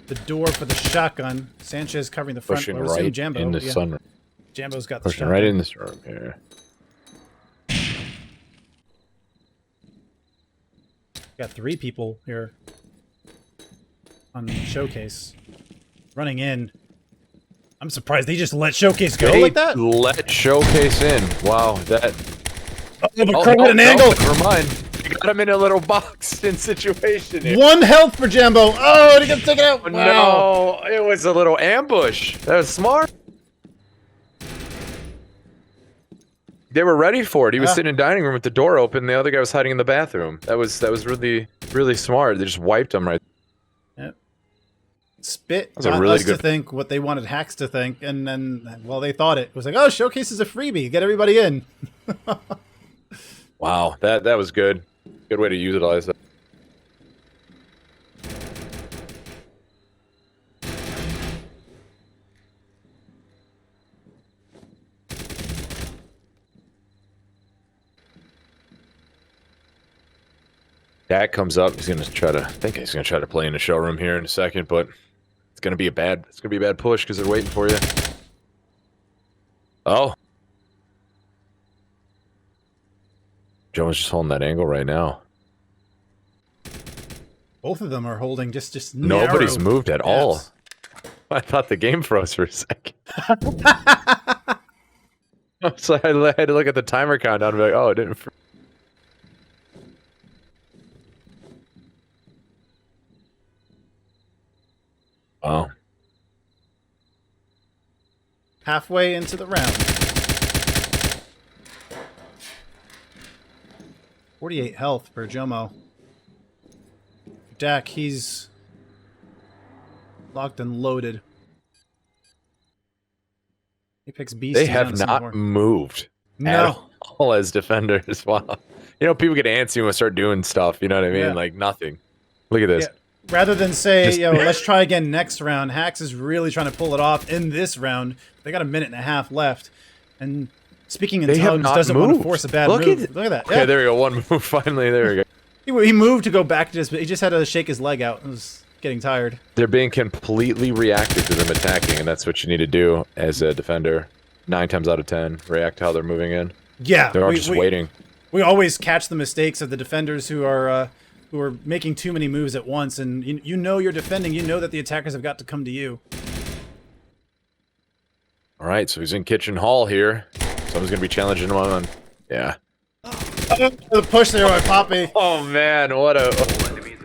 the door for the shotgun. Sanchez covering the front. Pushing right Jambo. in the sun. Jambo's got the Pushing shotgun. right in this room here. Got 3 people here on Showcase. Running in. I'm surprised they just let Showcase go like that. Let Showcase in. Wow, that... Oh, but Crow hit an angle. Never mind. You got him in a little boxed-in situation here. 1 health for Jambo. Oh, and he gets taken out. Wow. No, it was a little ambush. That was smart. They were ready for it. He was sitting in the dining room with the door open. The other guy was hiding in the bathroom. That was really, really smart. They just wiped him right. Yep. Spit That was a got really us good... to think what they wanted Hacks to think, and then, well, they thought it was like, oh, Showcase is a freebie. Get everybody in. Wow, that was good. Good way to utilize that. Dak comes up. He's gonna try to. I think he's gonna try to play in the showroom here in a second, but it's gonna be a bad push because they're waiting for you. Oh, Jones just holding that angle right now. Both of them are holding just Nobody's narrow moved at gaps. all. I thought the game froze for a second. So I had to look at the timer countdown and be like, oh, it didn't. Oh. Halfway into the round. 48 health for Jomo. Dak, he's locked and loaded. ApexBeasty. They have not moved at all as defenders. Wow. You know, people get antsy when we start doing stuff. You know what I mean? Yeah. Like nothing. Look at this. Yeah. Rather than say, yo, let's try again next round, Hacks is really trying to pull it off in this round. They got a minute and a half left. And speaking in tongues doesn't want to force a bad move. Look at that. Okay, there we go. One move finally. There we go. He moved to go back to this, but he just had to shake his leg out. It was getting tired. They're being completely reactive to them attacking, and that's what you need to do as a defender. 9 times out of 10, react to how they're moving in. Yeah. They're all just waiting. We always catch the mistakes of the defenders who are making too many moves at once, and you know you're defending. You know that the attackers have got to come to you. All right, so he's in kitchen hall here. Someone's gonna be challenging him on. Yeah. The push there by Poppy. Oh man, what a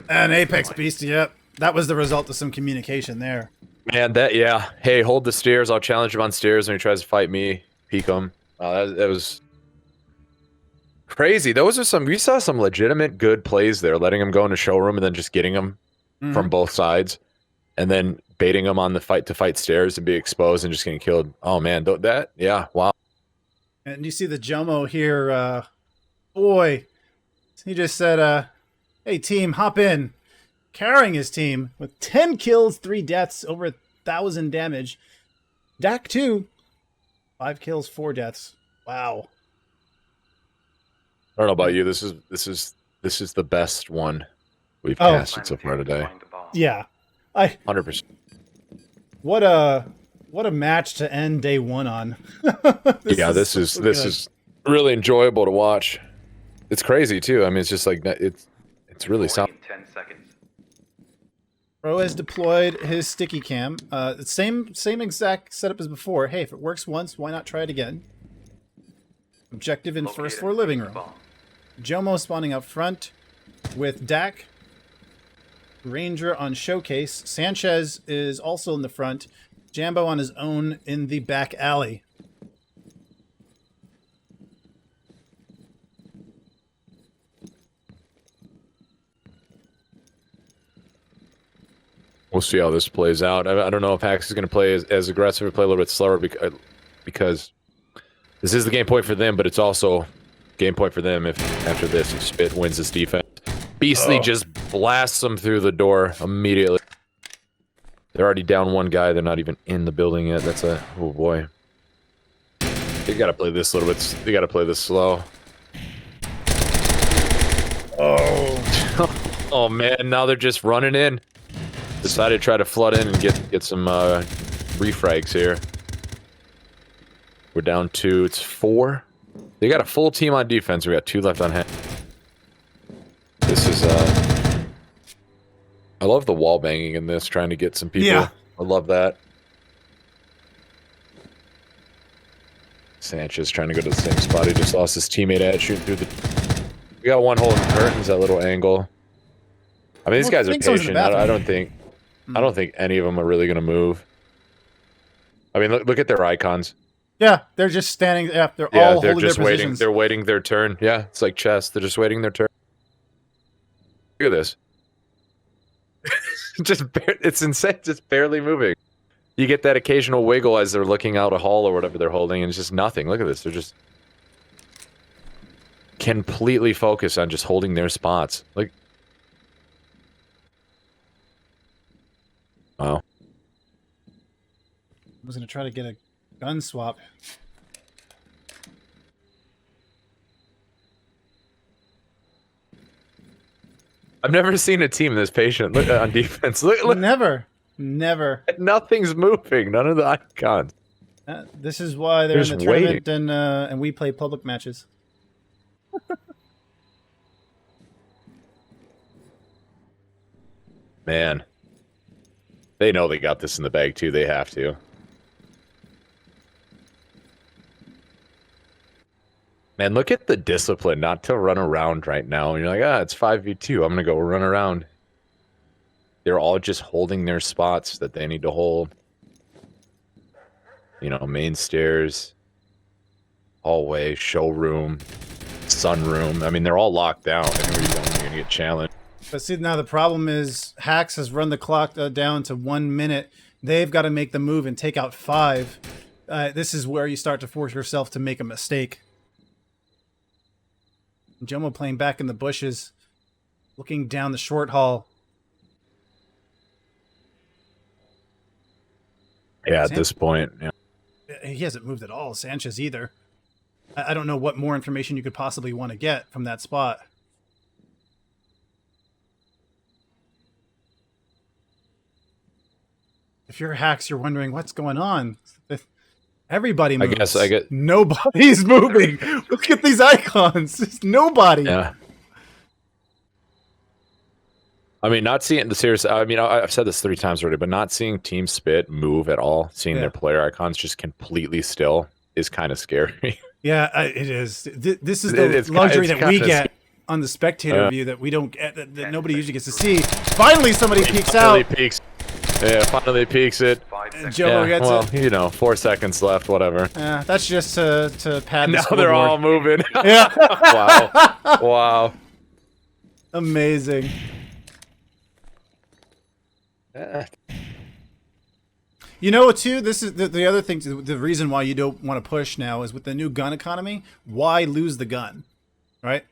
And ApexBeasty, yep. That was the result of some communication there. Man, yeah. Hey, hold the stairs. I'll challenge him on stairs when he tries to fight me. Peek him. That was crazy. Those are we saw some legitimate good plays there, letting him go in the showroom and then just getting him from both sides. And then baiting him on the fight stairs and be exposed and just getting killed. Oh, man. Yeah, wow. And you see the Jomo here, boy, he just said, hey, team, hop in. Carrying his team with 10 kills, 3 deaths, over 1,000 damage. Dak, too. 5 kills, 4 deaths. Wow. I don't know about you. This is the best one we've casted so far today. Yeah. 100%. What a match to end day 1 on. This is really enjoyable to watch. It's crazy too. I mean, it's just like it's really solid. 10 seconds. Pro has deployed his sticky cam. Same exact setup as before. Hey, if it works once, why not try it again? Objective in first floor living room. Jomo spawning up front with Dak. Ranger on showcase. Sanchez is also in the front. Jambo on his own in the back alley. We'll see how this plays out. I don't know if Hax is going to play as aggressive or play a little bit slower because this is the game point for them, but it's also game point for them if after this if Spit wins this defense. Beastly just blasts them through the door immediately. They're already down one guy. They're not even in the building yet. That's a... Oh, boy. They got to play this a little bit... They got to play this slow. Oh. Oh, man. Now they're just running in. Decided to try to flood in and get some refrags here. We're down to... It's 4. They got a full team on defense. We got 2 left on hand. This is... I love the wall banging in this, trying to get some people. Yeah. I love that. Sanchez trying to go to the same spot. He just lost his teammate at shooting through the... We got one hole in the curtains, that little angle. I mean, these guys are patient. I don't think any of them are really going to move. I mean, look at their icons. Yeah, they're just standing. Yeah, they're all holding just their waiting. positions. They're waiting their turn. Yeah, it's like chess. They're just waiting their turn. Look at this. It's insane. Just barely moving. You get that occasional wiggle as they're looking out a hall or whatever they're holding, and it's just nothing. Look at this. They're just completely focused on just holding their spots. Like, wow. I was gonna try to get a gun swap. I've never seen a team this patient on defense. Look. Never. Nothing's moving. None of the icons. This is why they're in the tournament and we play public matches. Man. They know they got this in the bag too. They have to. Man, look at the discipline not to run around right now. And you're like, it's 5v2. I'm going to go run around. They're all just holding their spots that they need to hold. You know, main stairs, hallway, showroom, sunroom. I mean, they're all locked down. Anywhere you go, you're going to get challenged. But see, now the problem is Hax has run the clock down to 1 minute. They've got to make the move and take out 5. This is where you start to force yourself to make a mistake. Jomo playing back in the bushes, looking down the short hall. Yeah, at this point, yeah. He hasn't moved at all, Sanchez either. I don't know what more information you could possibly want to get from that spot. If you're Hax, you're wondering what's going on. Everybody moves. I guess nobody's moving. Look at these icons. There's nobody. Yeah. I mean, not seeing the serious. I mean, I've said this 3 times already, but not seeing Team Spit move at all, seeing their player icons just completely still, is kind of scary. Yeah, it is. This is the luxury that we get. on the spectator view that we don't get, that nobody usually gets to see. Finally, somebody peeks out. Peeks. Yeah, finally peeks it. Jomo gets well, it. you know, 4 seconds left, whatever. Yeah, that's just to pad the Now scoreboard. they're all moving. Yeah. Wow. Wow. Amazing. You know, too, this is the other thing, the reason why you don't want to push now is with the new gun economy, why lose the gun, right?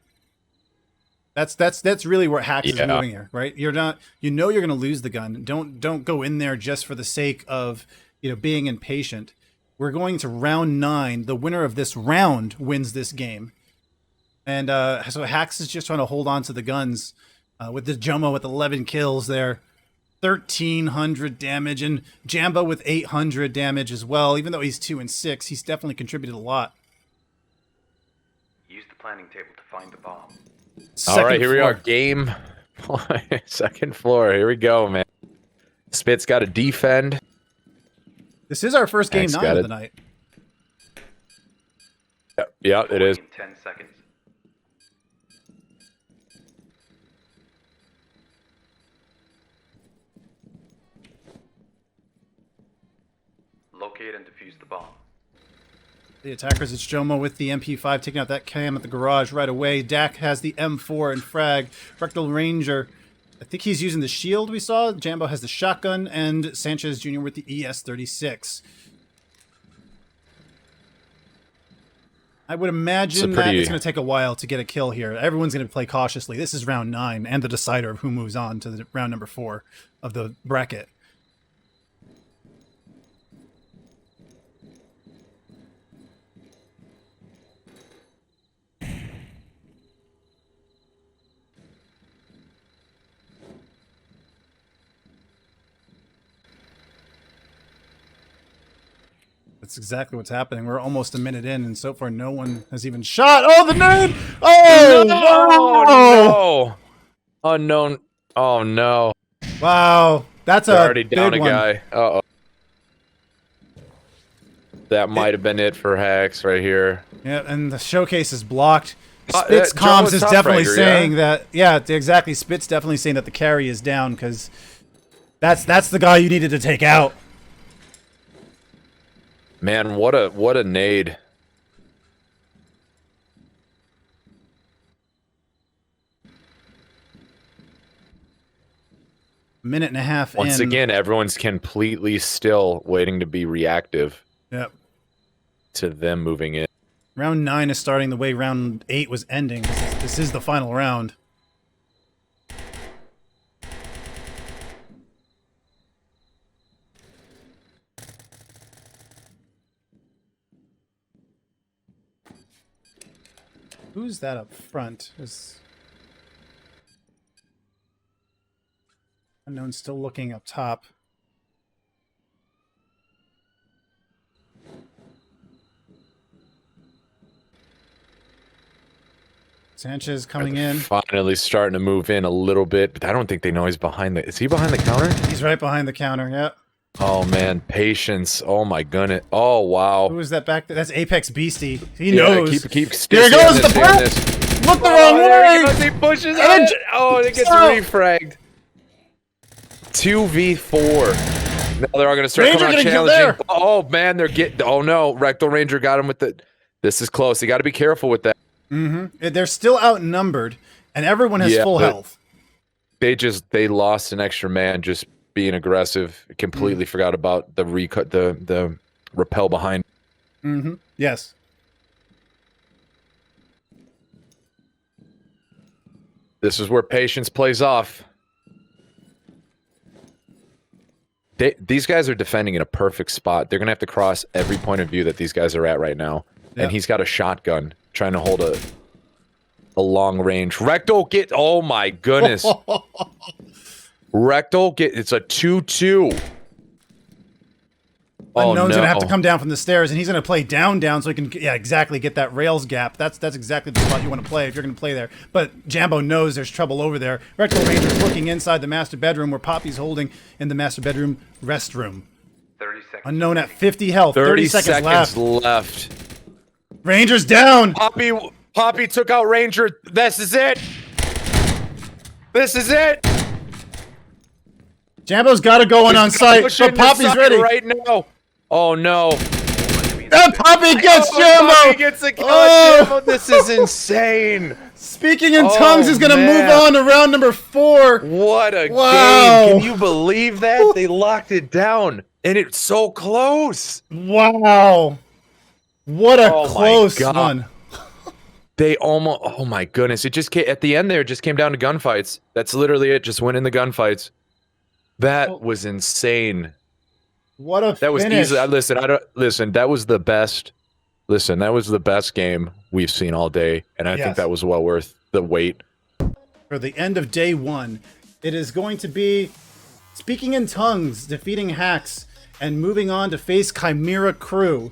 That's really where Hacks is moving here, right? You're not, you know, you're going to lose the gun. Don't go in there just for the sake of, you know, being impatient. We're going to round 9. The winner of this round wins this game. And so Hacks is just trying to hold on to the guns with this Jomo with 11 kills there. 1,300 damage, and Jambo with 800 damage as well. Even though he's 2 and 6, he's definitely contributed a lot. Use the planning table to find the bomb. All right, here we are. Game 2nd floor. Here we go, man. Spit's got to defend. This is our first game 9 of the night. Yep, it is. 10 seconds. Locate and defuse the bomb. The attackers, it's Jomo with the MP5 taking out that cam at the garage right away. Dak has the M4 and frag. TheRektalRanger, I think he's using the shield we saw. Jambo has the shotgun, and Sxnchez-Jr. with the ES-36. I would imagine that it's going to take a while to get a kill here. Everyone's going to play cautiously. This is round 9 and the decider of who moves on to the round number 4 of the bracket. That's exactly what's happening. We're almost a minute in, and so far no one has even shot. Oh, the nade! Oh, no! Unknown. Oh, no. Wow. That's They're a already down big a one. guy. Uh-oh. That might have been it for Hacks right here. Yeah, and the showcase is blocked. Spitz comms is definitely saying that. Yeah, exactly. Spitz definitely saying that the carry is down because that's the guy you needed to take out. Man, what a nade. Minute and a half Once in. again, everyone's completely still waiting to be reactive. Yep. To them moving in. Round 9 is starting the way round 8 was ending. This is the final round. Who's that up front? Is Unknown still looking up top. Sanchez coming in. Finally starting to move in a little bit, but I don't think they know he's behind the... Is he behind the counter? He's right behind the counter, yep. Oh, man. Patience. Oh, my goodness. Oh, wow. Who is that back there? That's ApexBeasty. He knows. Keep Here goes the push! Look the wrong way! He pushes it! Oh, it gets refragged. 2v4. Now they're all going to start coming out challenging. Oh, man. They're getting... Oh, no. RektalRanger got him with the... This is close. You got to be careful with that. Mm-hmm. They're still outnumbered, and everyone has full health. They lost an extra man just being aggressive. Completely forgot about the rappel behind. Mm-hmm. Yes. This is where patience plays off. These guys are defending in a perfect spot. They're gonna have to cross every point of view that these guys are at right now, and he's got a shotgun trying to hold a long range. Rektal get. Oh my goodness. Rektal get. It's a 2-2. Unknown's gonna have to come down from the stairs, and he's gonna play down so he can exactly get that rails gap. That's exactly the spot you want to play if you're gonna play there. But Jambo knows there's trouble over there. RektalRanger's looking inside the master bedroom where Poppy's holding in the master bedroom restroom. 30 seconds. Unknown at 50 health. 30 seconds left. left. Ranger's down. Poppy Poppy took out Ranger. This is it. This is it. Jambo's got to go on site, but Poppy's ready. Right now. Oh, no. And Poppy gets Jambo! Poppy gets a kill on Jambo. This is insane. Speaking in tongues is going to move on to round number 4. What a game. Can you believe that? They locked it down. And it's so close. Wow. What a close one. They almost... Oh, my goodness. It just came... At the end there, it just came down to gunfights. That's literally it. Just went in the gunfights. That was insane. What a That was finish. easy. Listen, that was the best. Listen, that was the best game we've seen all day, and I think that was well worth the wait. For the end of day 1, it is going to be Speaking in Tongues defeating Hacks and moving on to face Chimera Crew.